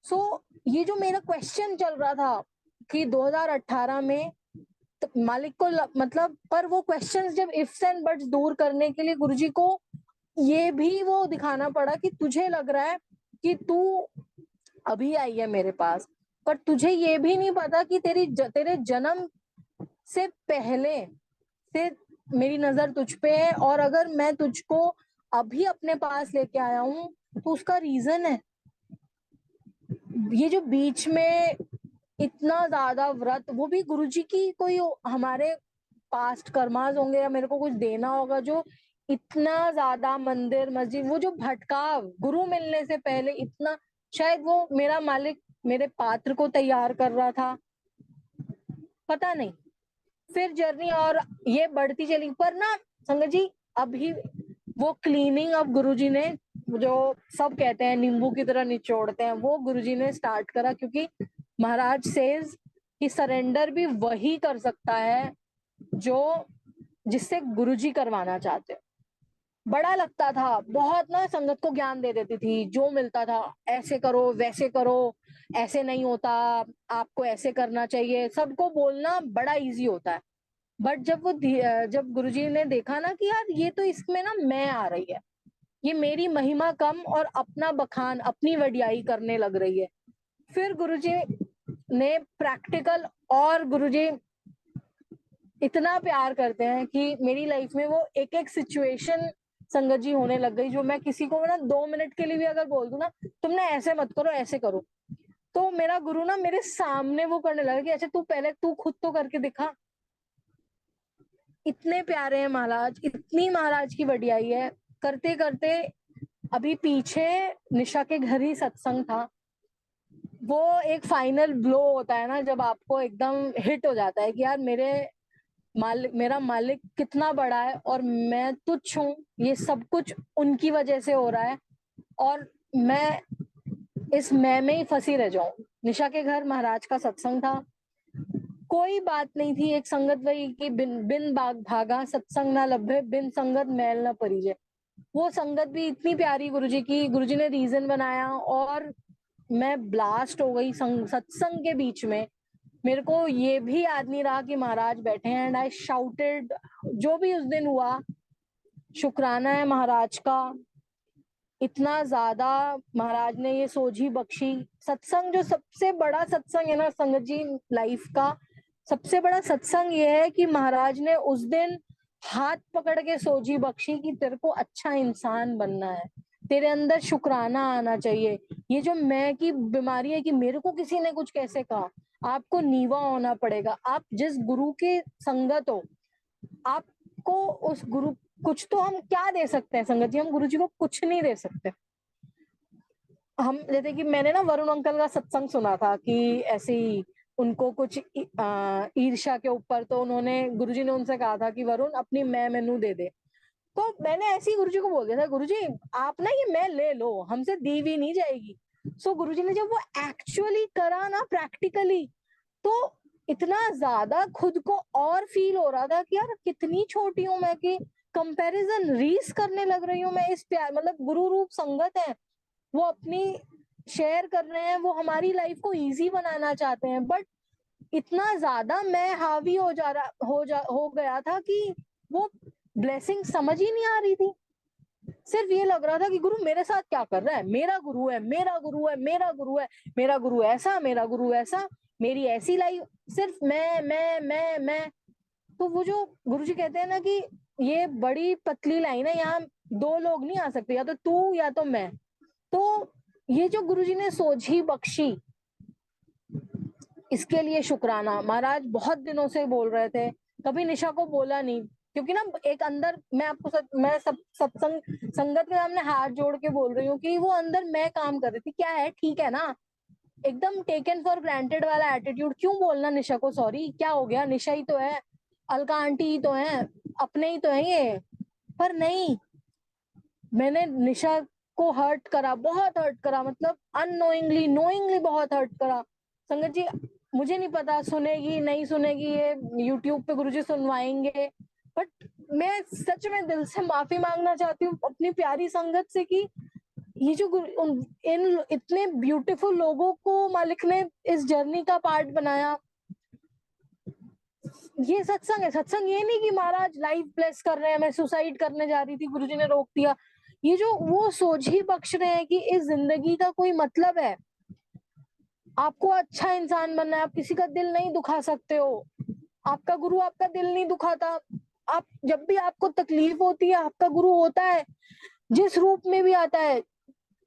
सो ये जो मेरा क्वेश्चन चल रहा था कि 2018 में मालिक को मतलब, पर वो क्वेश्चंस जब इफ्स एंड बट्स दूर करने के लिए गुरुजी को ये भी वो दिखाना पड़ा कि तुझे लग रहा है कि तू अभी आई है मेरे पास, पर तुझे ये भी नहीं पता कि तेरे जन्म से पहले से मेरी नजर तुझ पे है, और अगर मैं तुझको अभी अपने पास लेके आया हूं तो उसका रीजन है। ये जो बीच में इतना ज्यादा व्रत, वो भी गुरुजी की कोई हमारे पास्ट कर्मास होंगे, या मेरे को कुछ देना होगा, जो इतना ज्यादा मंदिर मस्जिद, वो जो भटकाव गुरु मिलने से पहले इतना, शायद वो मेरा मालिक मेरे पात्र को तैयार कर रहा था, पता नहीं। फिर जर्नी और ये बढ़ती चली, पर ना संगत जी, अभी वो क्लीनिंग अब गुरुजी ने, जो सब कहते हैं नींबू की तरह निचोड़ते हैं, वो गुरुजी ने स्टार्ट करा, क्योंकि महाराज सेज कि सरेंडर भी वही कर सकता है जो जिससे गुरुजी करवाना चाहते हैं। बड़ा लगता था बहुत ना, संगत को ज्ञान दे देती थी जो मिलता था, ऐसे करो वैसे करो, ऐसे नहीं होता, आपको ऐसे करना चाहिए, सबको बोलना बड़ा इजी होता है। बट जब गुरुजी ने देखा ना कि यार ये तो इसमें ना मैं आ रही है, ये मेरी महिमा कम और अपना बखान अपनी वडियाई करने लग रही है, फिर गुरुजी ने प्रैक्टिकल, और गुरुजी इतना प्यार करते हैं कि मेरी लाइफ में वो एक एक सिचुएशन संगत जी होने लग गई, जो मैं किसी को ना 2 मिनट के लिए भी अगर बोल दूं ना, तुम ना ऐसे मत करो ऐसे करो, तो मेरा गुरु ना मेरे सामने वो करने लगा कि अच्छा तू पहले तू खुद तो करके दिखा। इतने प्यारे हैं महाराज, इतनी महाराज की वडियाई है। करते करते अभी पीछे निशा के घर ही सत्संग था। वो एक फाइनल ब्लो होता है ना, जब आपको एकदम हिट हो जाता है कि यार मेरा मालिक कितना बड़ा है और मैं तुच्छ हूँ, ये सब कुछ उनकी वजह से हो रहा है और मैं इस मैं में ही फंसी रह जाऊं। निशा के घर महाराज का सत्संग था, कोई बात नहीं थी। एक संगत वही कि बिन बिन बाग भागा सत्संग ना लभे, बिन संगत मैल ना परिजय। वो संगत भी इतनी प्यारी गुरुजी की, गुरुजी ने रीजन बनाया और मैं ब्लास्ट हो गई सत्संग के बीच में। मेरे को ये भी याद नहीं रहा कि महाराज बैठे हैं एंड आई शाउटेड। जो भी उस दिन हुआ, शुक्राना है महाराज का, इतना ज्यादा महाराज ने ये सोझी बख्शी। सत्संग जो सबसे बड़ा सत्संग है ना संगत जी लाइफ का, सबसे बड़ा सत्संग ये है कि महाराज ने उस दिन हाथ पकड़ के सोझी बख्शी कि तेरे को अच्छा इंसान बनना है, तेरे अंदर शुक्राना आना चाहिए। ये जो मैं की बीमारी है कि मेरे को किसी ने कुछ कैसे कहा, आपको नीवा होना पड़ेगा। आप जिस गुरु के संगत हो, आपको उस गुरु, कुछ तो हम क्या दे सकते हैं संगत जी, हम गुरु जी को कुछ नहीं दे सकते। हम जैसे कि मैंने ना वरुण अंकल का सत्संग सुना था कि ऐसे ही उनको कुछ ईर्ष्या के ऊपर, तो उन्होंने गुरुजी ने उनसे कहा था कि वरुण अपनी मैं मेनू दे दे। तो मैंने ऐसे ही गुरुजी को बोल दिया था, गुरुजी आप ना ये मैं ले लो, हमसे दी भी नहीं जाएगी। सो गुरुजी ने जब वो एक्चुअली करा ना प्रैक्टिकली, तो इतना ज्यादा खुद को और फील हो रहा था कि यार कितनी छोटी हूं मैं, कि कंपैरिजन रीस करने लग रही हूँ मैं इस प्यार, मतलब गुरु रूप संगत है, वो अपनी शेयर कर रहे हैं, वो हमारी लाइफ को इजी बनाना चाहते हैं, बट इतना ज्यादा मैं हावी हो गया था कि वो ब्लेसिंग समझ ही नहीं आ रही थी। सिर्फ ये लग रहा था कि गुरु मेरे साथ क्या कर रहा है, मेरा गुरु है, मेरा गुरु है, मेरा गुरु है, मेरा गुरु ऐसा, मेरा गुरु ऐसा, मेरी ऐसी लाइफ, सिर्फ मैं। तो वो जो गुरुजी कहते हैं ना कि ये बड़ी पतली लाइन है, यहाँ दो लोग नहीं आ सकते, या तो तू या तो मैं। तो ये जो गुरुजी ने सोझी बख्शी, इसके लिए शुक्राना। महाराज बहुत दिनों से बोल रहे थे, कभी निशा को बोला नहीं, क्योंकि ना एक अंदर मैं आपको मैं सब सत्संग संगत के सामने हाथ जोड़ के बोल रही हूँ कि वो अंदर मैं काम कर रही थी। क्या है, ठीक है ना, एकदम टेकन फॉर ग्रांटेड वाला एटीट्यूड, क्यों बोलना निशा को सॉरी, क्या हो गया, निशा ही तो है, अलका आंटी ही तो है, अपने ही तो है ये। पर नहीं, मैंने निशा को हर्ट करा, बहुत हर्ट करा, मतलब अननोइंगली नोइंगली बहुत हर्ट करा। संगत जी मुझे नहीं पता सुनेगी नहीं सुनेगी, ये यूट्यूब पे गुरुजी सुनवाएंगे, बट मैं सच में दिल से माफी मांगना चाहती हूँ अपनी प्यारी संगत से कि ये जो इन इतने ब्यूटीफुल लोगों को मालिक ने इस जर्नी का पार्ट बनाया। ये सत्संग है, सत्संग ये नहीं कि महाराज लाइफ ब्लेस कर रहे हैं, मैं सुसाइड करने जा रही थी गुरुजी ने रोक दिया। ये जो वो सोच ही बख्श रहे हैं कि इस जिंदगी का कोई मतलब है, आपको अच्छा इंसान बनना है, आप किसी का दिल नहीं दुखा सकते हो, आपका गुरु आपका दिल नहीं दुखाता। आप जब भी आपको तकलीफ होती है, आपका गुरु होता है, जिस रूप में भी आता है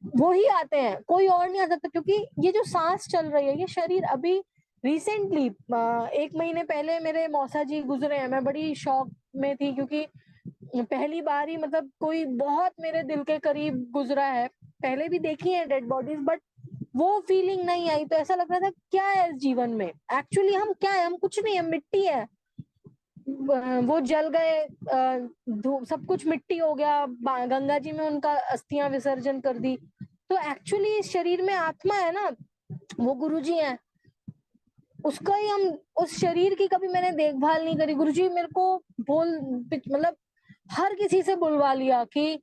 वो ही आते हैं, कोई और नहीं आ सकता। क्योंकि ये जो सांस चल रही है, ये शरीर अभी रिसेंटली 1 महीने पहले मेरे मौसा जी गुजरे हैं। मैं बड़ी शॉक में थी क्योंकि पहली बार ही, मतलब कोई बहुत मेरे दिल के करीब गुजरा है। पहले भी देखी है डेड बॉडीज, बट वो फीलिंग नहीं आई। तो ऐसा लग रहा था क्या है इस जीवन में, एक्चुअली हम क्या है, हम कुछ नहीं है, मिट्टी है। वो जल गए, सब कुछ मिट्टी हो गया, गंगा जी में उनका अस्थियां विसर्जन कर दी। तो एक्चुअली इस शरीर में आत्मा है ना, वो गुरुजी हैं, उसका ही हम, उस शरीर की कभी मैंने देखभाल नहीं करी। गुरुजी मेरे को बोल, मतलब हर किसी से बुलवा लिया कि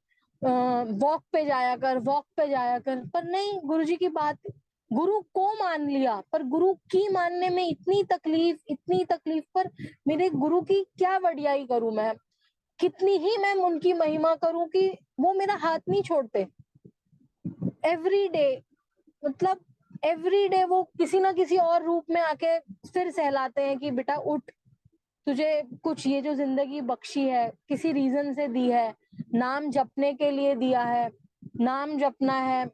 वॉक पे जाया कर, वॉक पे जाया कर, पर नहीं, गुरुजी की बात, गुरु को मान लिया, पर गुरु की मानने में इतनी तकलीफ, इतनी तकलीफ। पर मेरे गुरु की क्या वडियाई करूं मैं, कितनी ही मैं उनकी महिमा करूं कि वो मेरा हाथ नहीं छोड़ते। एवरी डे, मतलब एवरी डे वो किसी ना किसी और रूप में आके फिर सहलाते हैं कि बेटा उठ, तुझे कुछ ये जो जिंदगी बख्शी है किसी रीजन से दी है, नाम जपने के लिए दिया है, नाम जपना है।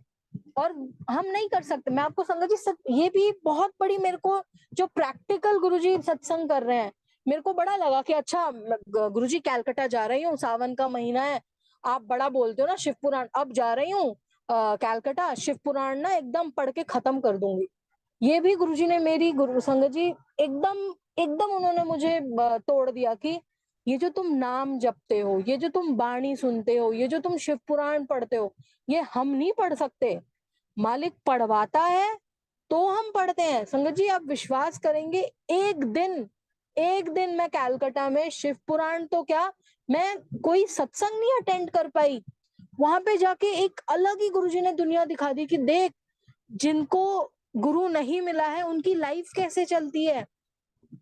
और हम नहीं कर सकते। मैं आपको संगत जी ये भी बहुत बड़ी मेरे को जो प्रैक्टिकल गुरुजी सत्संग कर रहे हैं, मेरे को बड़ा लगा कि अच्छा गुरुजी कैलकाटा जा रही हूँ, सावन का महीना है, आप बड़ा बोलते हो ना शिव पुराण, अब जा रही हूँ कैलकाटा, शिव पुराण ना एकदम पढ़ के खत्म कर दूंगी। ये भी गुरुजी ने मेरी गुरु संगत जी एकदम एकदम उन्होंने मुझे तोड़ दिया कि ये जो तुम नाम जपते हो, ये जो तुम बाणी सुनते हो, ये जो तुम शिव पुराण पढ़ते हो, ये हम नहीं पढ़ सकते, मालिक पढ़वाता है तो हम पढ़ते हैं। संगत जी आप विश्वास करेंगे, एक दिन मैं कैलकाटा में शिव पुराण तो क्या, मैं कोई सत्संग नहीं अटेंड कर पाई। वहां पे जाके एक अलग ही गुरुजी ने दुनिया दिखा दी कि देख, जिनको गुरु नहीं मिला है उनकी लाइफ कैसे चलती है,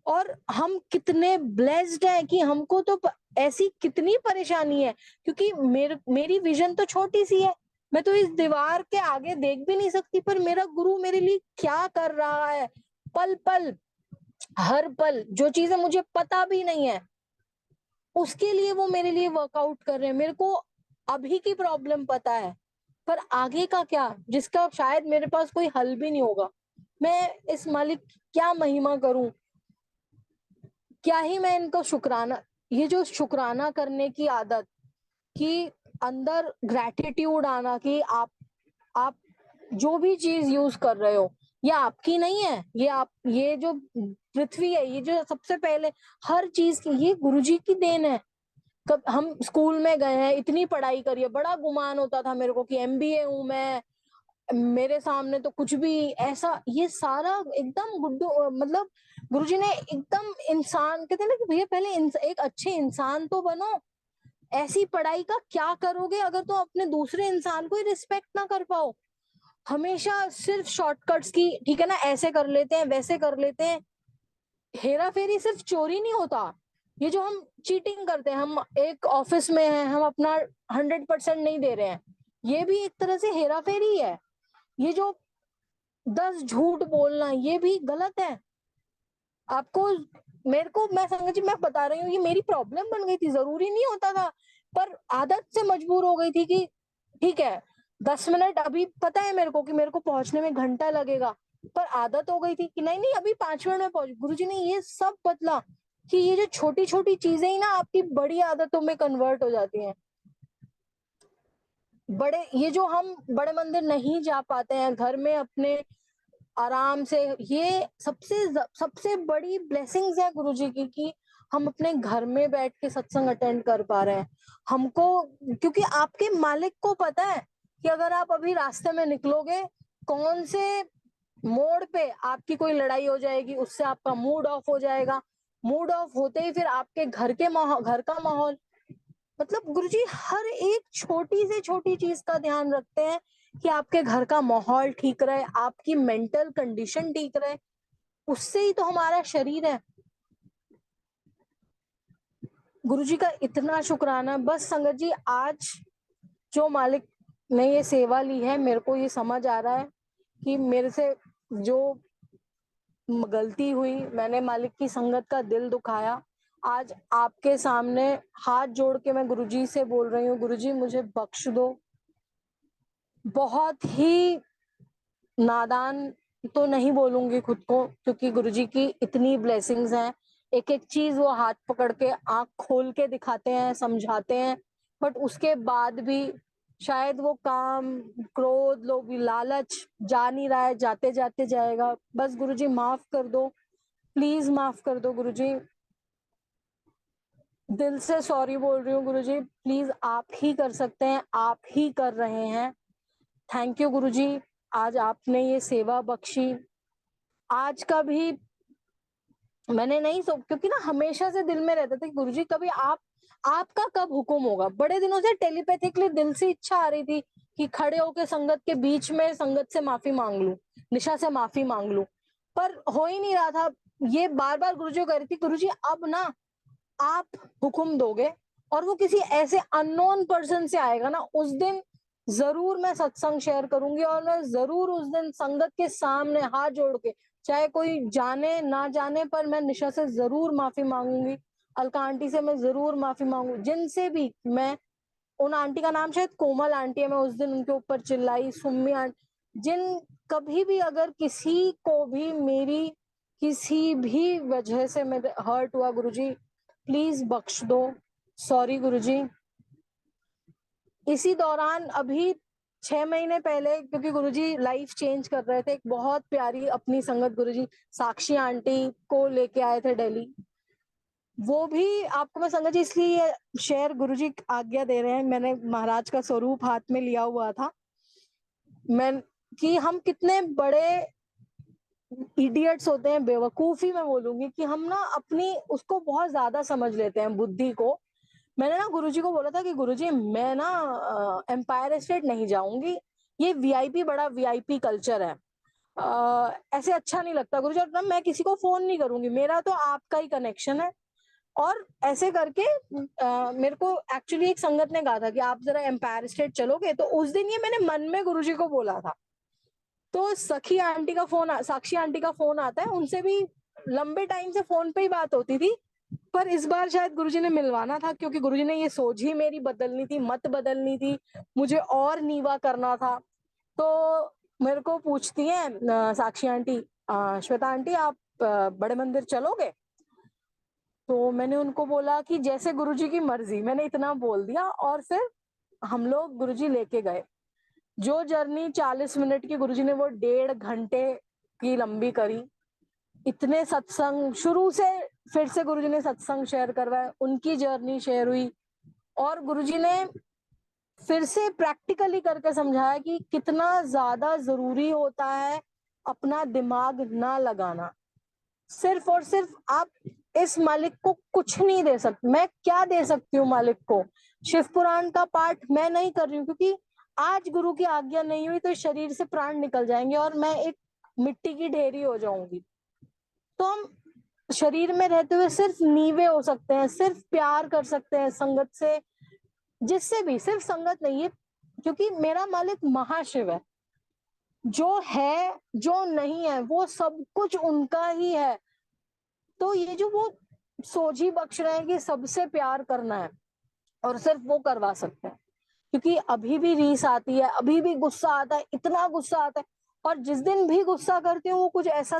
और हम कितने ब्लेस्ड हैं कि हमको तो ऐसी कितनी परेशानी है, क्योंकि मेरी विजन तो छोटी सी है, मैं तो इस दीवार के आगे देख भी नहीं सकती, पर मेरा गुरु मेरे लिए क्या कर रहा है, पल पल, हर पल, जो चीजें मुझे पता भी नहीं है उसके लिए वो मेरे लिए वर्कआउट कर रहे हैं। मेरे को अभी की प्रॉब्लम पता है, पर आगे का क्या, जिसका शायद मेरे पास कोई हल भी नहीं होगा। मैं इस मालिक की क्या महिमा करूं, क्या ही मैं इनको शुक्राना, ये जो शुक्राना करने की आदत, कि अंदर ग्रैटिट्यूड आना कि आप जो भी चीज यूज कर रहे हो ये आपकी नहीं है, ये जो पृथ्वी है, ये जो सबसे पहले हर चीज की, ये गुरुजी की देन है। कब हम स्कूल में गए हैं, इतनी पढ़ाई करी है, बड़ा गुमान होता था मेरे को कि एमबीए हूं मैं, मेरे सामने तो कुछ भी ऐसा, ये सारा एकदम गुड्डू, मतलब गुरुजी ने एकदम, इंसान कहते हैं ना कि भैया पहले एक अच्छे इंसान तो बनो, ऐसी पढ़ाई का क्या करोगे अगर तुम अपने दूसरे इंसान को ही रिस्पेक्ट ना कर पाओ। हमेशा सिर्फ शॉर्टकट्स की, ठीक है ना, ऐसे कर लेते हैं वैसे कर लेते हैं। हेरा फेरी सिर्फ चोरी नहीं होता, ये जो हम चीटिंग करते हैं, हम एक ऑफिस में हैं, हम अपना 100% नहीं दे रहे हैं, ये भी एक तरह से हेरा फेरी है। ये जो 10 झूठ बोलना, ये भी गलत है। आपको, मेरे को, मैं संगत जी मैं बता रही हूँ, ये मेरी प्रॉब्लम बन गई थी, जरूरी नहीं होता था, पर आदत से मजबूर हो गई थी कि ठीक है 10 मिनट, अभी पता है मेरे को कि मेरे को पहुंचने में घंटा लगेगा, पर आदत हो गई थी कि नहीं नहीं अभी 5 मिनट में पहुंच। गुरुजी ने ये सब बदला कि ये जो छोटी छोटी चीजें ही ना आपकी बड़ी आदतों में कन्वर्ट हो जाती हैं। बड़े, ये जो हम बड़े मंदिर नहीं जा पाते हैं, घर में अपने आराम से, ये सबसे सबसे बड़ी ब्लेसिंग्स है गुरुजी की कि हम अपने घर में बैठ के सत्संग अटेंड कर पा रहे हैं। हमको, क्योंकि आपके मालिक को पता है कि अगर आप अभी रास्ते में निकलोगे, कौन से मोड़ पे आपकी कोई लड़ाई हो जाएगी, उससे आपका मूड ऑफ हो जाएगा, मूड ऑफ होते ही फिर आपके घर का माहौल, मतलब गुरुजी हर एक छोटी से छोटी चीज का ध्यान रखते हैं कि आपके घर का माहौल ठीक रहे, आपकी मेंटल कंडीशन ठीक रहे, उससे ही तो हमारा शरीर है। गुरुजी का इतना शुक्राना, बस संगत जी आज जो मालिक ने ये सेवा ली है, मेरे को ये समझ आ रहा है कि मेरे से जो गलती हुई, मैंने मालिक की संगत का दिल दुखाया, आज आपके सामने हाथ जोड़ के मैं गुरुजी से बोल रही हूँ, गुरुजी मुझे बख्श दो। बहुत ही नादान तो नहीं बोलूंगी खुद को, क्योंकि गुरुजी की इतनी ब्लेसिंग्स हैं, एक एक चीज वो हाथ पकड़ के आंख खोल के दिखाते हैं, समझाते हैं, बट उसके बाद भी शायद वो काम, क्रोध, लोभ, लालच जा नहीं रहा है, जाते जाते जाएगा। बस गुरुजी माफ कर दो, प्लीज माफ कर दो गुरुजी, दिल से सॉरी बोल रही हूँ गुरुजी, प्लीज आप ही कर सकते हैं, आप ही कर रहे हैं। थैंक यू गुरुजी, आज आपने ये सेवा बख्शी। आज का भी मैंने नहीं सो, क्योंकि ना हमेशा से दिल में रहता था कि गुरुजी कभी आपका कब हुक्म होगा। बड़े दिनों से टेलीपैथिकली दिल से इच्छा आ रही थी कि खड़े होके संगत के बीच में संगत से माफी मांग लूं, निशा से माफी मांग लूं, पर हो ही नहीं रहा था। ये बार बार गुरुजी कह रही थी, गुरुजी अब ना आप हुक्म दोगे और वो किसी ऐसे अननोन पर्सन से आएगा ना, उस दिन जरूर मैं सत्संग शेयर करूंगी, और मैं जरूर उस दिन संगत के सामने हाथ जोड़ के, चाहे कोई जाने ना जाने, पर मैं निशा से जरूर माफी मांगूंगी, अलका आंटी से मैं जरूर माफी मांगू, जिनसे भी मैं, उन आंटी का नाम शायद कोमल आंटी है, मैं उस दिन उनके ऊपर चिल्लाई, सुम्मी आंटी, जिन, कभी भी अगर किसी को भी मेरी किसी भी वजह से मेरे हर्ट हुआ गुरुजी, प्लीज बख्श दो, सॉरी गुरुजी। इसी दौरान अभी 6 महीने पहले, क्योंकि गुरुजी लाइफ चेंज कर रहे थे, एक बहुत प्यारी अपनी संगत गुरुजी साक्षी आंटी को लेके आए थे दिल्ली। वो भी आपको मैं संगत जी इसलिए शेयर गुरुजी आज्ञा दे रहे हैं, मैंने महाराज का स्वरूप हाथ में लिया हुआ था, मैं कि हम कितने बड़े इडियट्स होते हैं, बेवकूफी मैं बोलूंगी कि हम ना अपनी उसको बहुत ज्यादा समझ लेते हैं बुद्धि को। मैंने ना गुरुजी को बोला था कि गुरुजी मैं ना एम्पायर स्टेट नहीं जाऊंगी, ये वीआईपी बड़ा वीआईपी कल्चर है, ऐसे अच्छा नहीं लगता गुरुजी, और ना मैं किसी को फोन नहीं करूंगी, मेरा तो आपका ही कनेक्शन है। और ऐसे करके मेरे को एक्चुअली एक संगत ने कहा था कि आप जरा एम्पायर स्टेट चलोगे, तो उस दिन ये मैंने मन में गुरुजी को बोला था। तो सखी आंटी का फोन, साक्षी आंटी का फोन आता है, उनसे भी लंबे टाइम से फोन पे ही बात होती थी, पर इस बार शायद गुरुजी ने मिलवाना था, क्योंकि गुरुजी ने ये सोच ही मेरी बदलनी थी, मत बदलनी थी, मुझे और नीवा करना था। तो मेरे को पूछती हैं साक्षी आंटी, श्वेता आंटी आप बड़े मंदिर चलोगे? तो मैंने उनको बोला कि जैसे गुरुजी की मर्जी, मैंने इतना बोल दिया, और फिर हम लोग गुरुजी लेके गए। जो जर्नी 40 मिनट की गुरुजी ने वो 1.5 घंटे की लंबी करी। इतने सत्संग शुरू से, फिर से गुरुजी ने सत्संग शेयर करवाया, उनकी जर्नी शेयर हुई, और गुरुजी ने फिर से प्रैक्टिकली करके समझाया कि कितना ज्यादा जरूरी होता है अपना दिमाग ना लगाना। सिर्फ और सिर्फ आप इस मालिक को कुछ नहीं दे सकते। मैं क्या दे सकती हूँ मालिक को? शिव पुराण का पाठ मैं नहीं कर रही हूँ, क्योंकि आज गुरु की आज्ञा नहीं हुई तो शरीर से प्राण निकल जाएंगे और मैं एक मिट्टी की ढेरी हो जाऊंगी। तो हम शरीर में रहते हुए सिर्फ नीवे हो सकते हैं, सिर्फ प्यार कर सकते हैं संगत से, जिससे भी, सिर्फ संगत नहीं है, क्योंकि मेरा मालिक महाशिव है, जो है जो नहीं है वो सब कुछ उनका ही है। तो ये जो वो सोझी बख्श रहे हैं कि सबसे प्यार करना है, और सिर्फ वो करवा सकते हैं, क्योंकि अभी भी रीस आती है, अभी भी गुस्सा आता है, इतना गुस्सा आता है, और जिस दिन भी गुस्सा करती हूँ वो कुछ ऐसा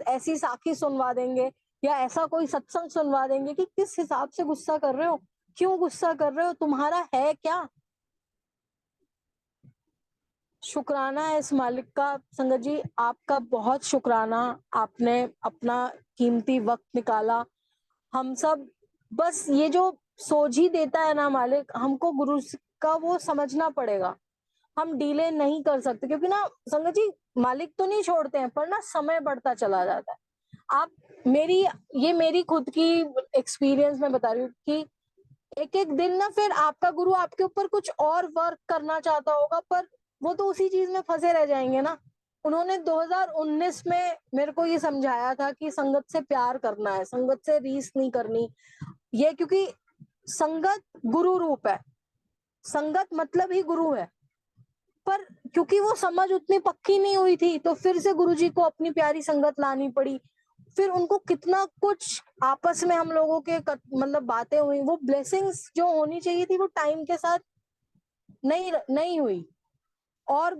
ऐसी साखी सुनवा देंगे, या ऐसा कोई सत्संग सुनवा देंगे कि किस हिसाब से गुस्सा कर रहे हो, क्यों गुस्सा कर रहे हो, तुम्हारा है क्या? शुक्राना है इस मालिक का। संगत जी आपका बहुत शुक्राना, आपने अपना कीमती वक्त निकाला। हम सब बस ये जो सोझी देता है ना मालिक, हमको गुरु का वो समझना पड़ेगा, हम डीले नहीं कर सकते, क्योंकि ना संगत जी मालिक तो नहीं छोड़ते हैं, पर ना समय बढ़ता चला जाता है। आप मेरी, ये मेरी खुद की एक्सपीरियंस में बता रही हूँ कि एक एक दिन ना फिर आपका गुरु आपके ऊपर कुछ और वर्क करना चाहता होगा, पर वो तो उसी चीज में फंसे रह जाएंगे ना। उन्होंने 2019 में मेरे को ये समझाया था कि संगत से प्यार करना है, संगत से रीस नहीं करनी, ये क्योंकि संगत गुरु रूप है, संगत मतलब ही गुरु है। पर क्योंकि वो समझ उतनी पक्की नहीं हुई थी, तो फिर से गुरुजी को अपनी प्यारी संगत लानी पड़ी। फिर उनको कितना कुछ आपस में हम लोगों के मतलब बातें हुई, वो ब्लेसिंग्स जो होनी चाहिए थी वो टाइम के साथ नहीं नहीं हुई, और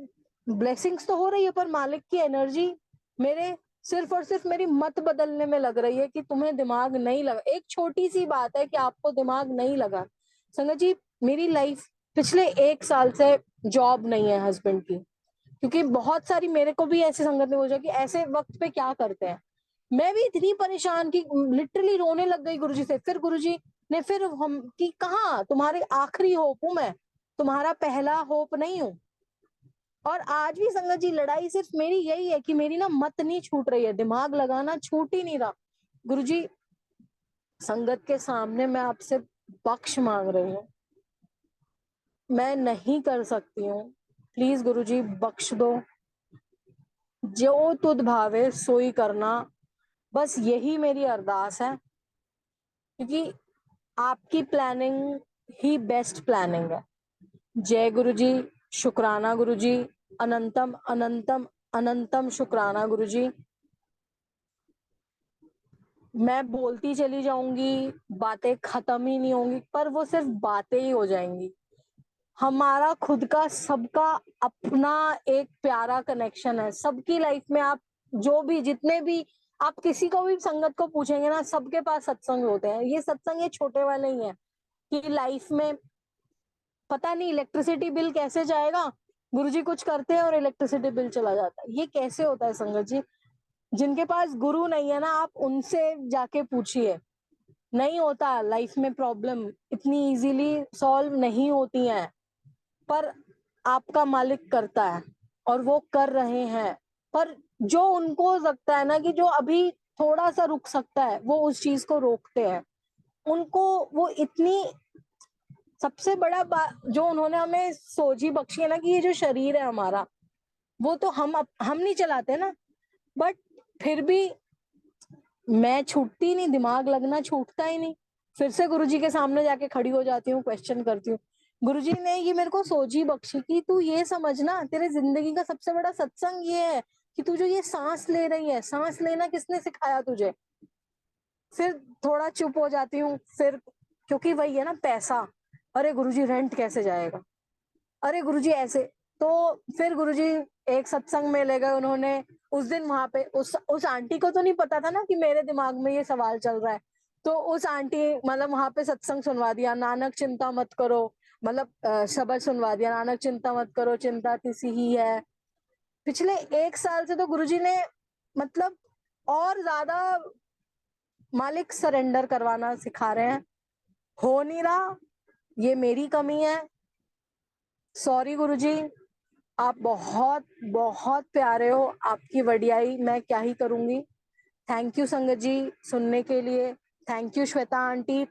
ब्लेसिंग्स तो हो रही है, पर मालिक की एनर्जी मेरे सिर्फ और सिर्फ मेरी मत बदलने में लग रही है कि तुम्हें दिमाग नहीं लगा। एक छोटी सी बात है कि आपको दिमाग नहीं लगा। संगत जी मेरी लाइफ पिछले 1 साल से जॉब नहीं है हस्बैंड की, क्योंकि बहुत सारी, मेरे को भी ऐसी संगत ने पूछा कि ऐसे वक्त पे क्या करते हैं। मैं भी इतनी परेशान की लिटरली रोने लग गई गुरुजी से। फिर गुरुजी ने फिर हम कि कहाँ तुम्हारे आखिरी होप हूं मैं, तुम्हारा पहला होप नहीं हूं। और आज भी संगत जी लड़ाई सिर्फ मेरी यही है कि मेरी ना मत नहीं छूट रही है, दिमाग लगाना छूट ही नहीं रहा। गुरुजी संगत के सामने मैं आपसे बख्श मांग रही हूँ, मैं नहीं कर सकती हूँ, प्लीज गुरुजी बख्श दो, जो तुद भावे सोई करना, बस यही मेरी अरदास है, क्योंकि आपकी प्लानिंग ही बेस्ट प्लानिंग है। जय गुरु जी, शुक्राना गुरु जी, अनंतम अनंतम अनंतम शुक्राना गुरु जी। मैं बोलती चली जाऊंगी, बातें खत्म ही नहीं होंगी, पर वो सिर्फ बातें ही हो जाएंगी। हमारा खुद का सबका अपना एक प्यारा कनेक्शन है, सबकी लाइफ में आप जो भी जितने भी आप किसी को भी संगत को पूछेंगे ना, सबके पास सत्संग होते हैं। ये सत्संग ये छोटे वाले ही हैं कि लाइफ में पता नहीं इलेक्ट्रिसिटी बिल कैसे जाएगा, गुरुजी कुछ करते हैं और इलेक्ट्रिसिटी बिल चला जाता है। ये कैसे होता है संगत जी? जिनके पास गुरु नहीं है ना, आप उनसे जाके पूछिए। नहीं होता लाइफ में, प्रॉब्लम इतनी इजीली सॉल्व नहीं होती हैं, पर आपका मालिक करता है और वो कर रहे हैं। पर जो उनको लगता है ना कि जो अभी थोड़ा सा रुक सकता है, वो उस चीज को रोकते हैं। उनको वो इतनी सबसे बड़ा जो उन्होंने हमें सोझी बख्शी है ना, कि ये जो शरीर है हमारा, वो तो हम नहीं चलाते ना, बट फिर भी मैं छूटती नहीं, दिमाग लगना छूटता ही नहीं। फिर से गुरुजी के सामने जाके खड़ी हो जाती हूँ, क्वेश्चन करती हूँ। गुरुजी ने ये मेरे को सोची बख्शी कि तू ये समझना, तेरे जिंदगी का सबसे बड़ा सत्संग ये है कि तू जो ये सांस ले रही है, सांस लेना किसने सिखाया तुझे? फिर थोड़ा चुप हो जाती हूँ, फिर क्योंकि वही है ना पैसा, अरे गुरुजी रेंट कैसे जाएगा, अरे गुरुजी ऐसे। तो फिर गुरुजी एक सत्संग में ले गए उन्होंने। उस दिन वहां पे उस आंटी को तो नहीं पता था ना कि मेरे दिमाग में ये सवाल चल रहा है। तो उस आंटी मतलब वहां पे सत्संग सुनवा दिया, नानक चिंता मत करो, मतलब शब्द सुनवा दिया, नानक चिंता मत करो, चिंता किसी ही है। पिछले 1 साल से तो गुरुजी ने मतलब और ज्यादा मालिक सरेंडर करवाना सिखा रहे हैं। हो नहीं रहा, ये मेरी कमी है, सॉरी गुरुजी। आप बहुत बहुत प्यारे हो, आपकी वडियाई मैं क्या ही करूंगी। थैंक यू संगत जी सुनने के लिए। थैंक यू श्वेता आंटी,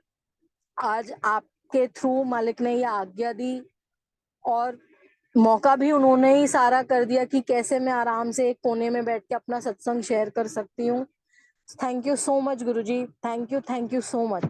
आज आपके थ्रू मालिक ने ये आज्ञा दी और मौका भी उन्होंने ही सारा कर दिया कि कैसे मैं आराम से एक कोने में बैठ के अपना सत्संग शेयर कर सकती हूँ। Thank you so much Guruji, thank you so much.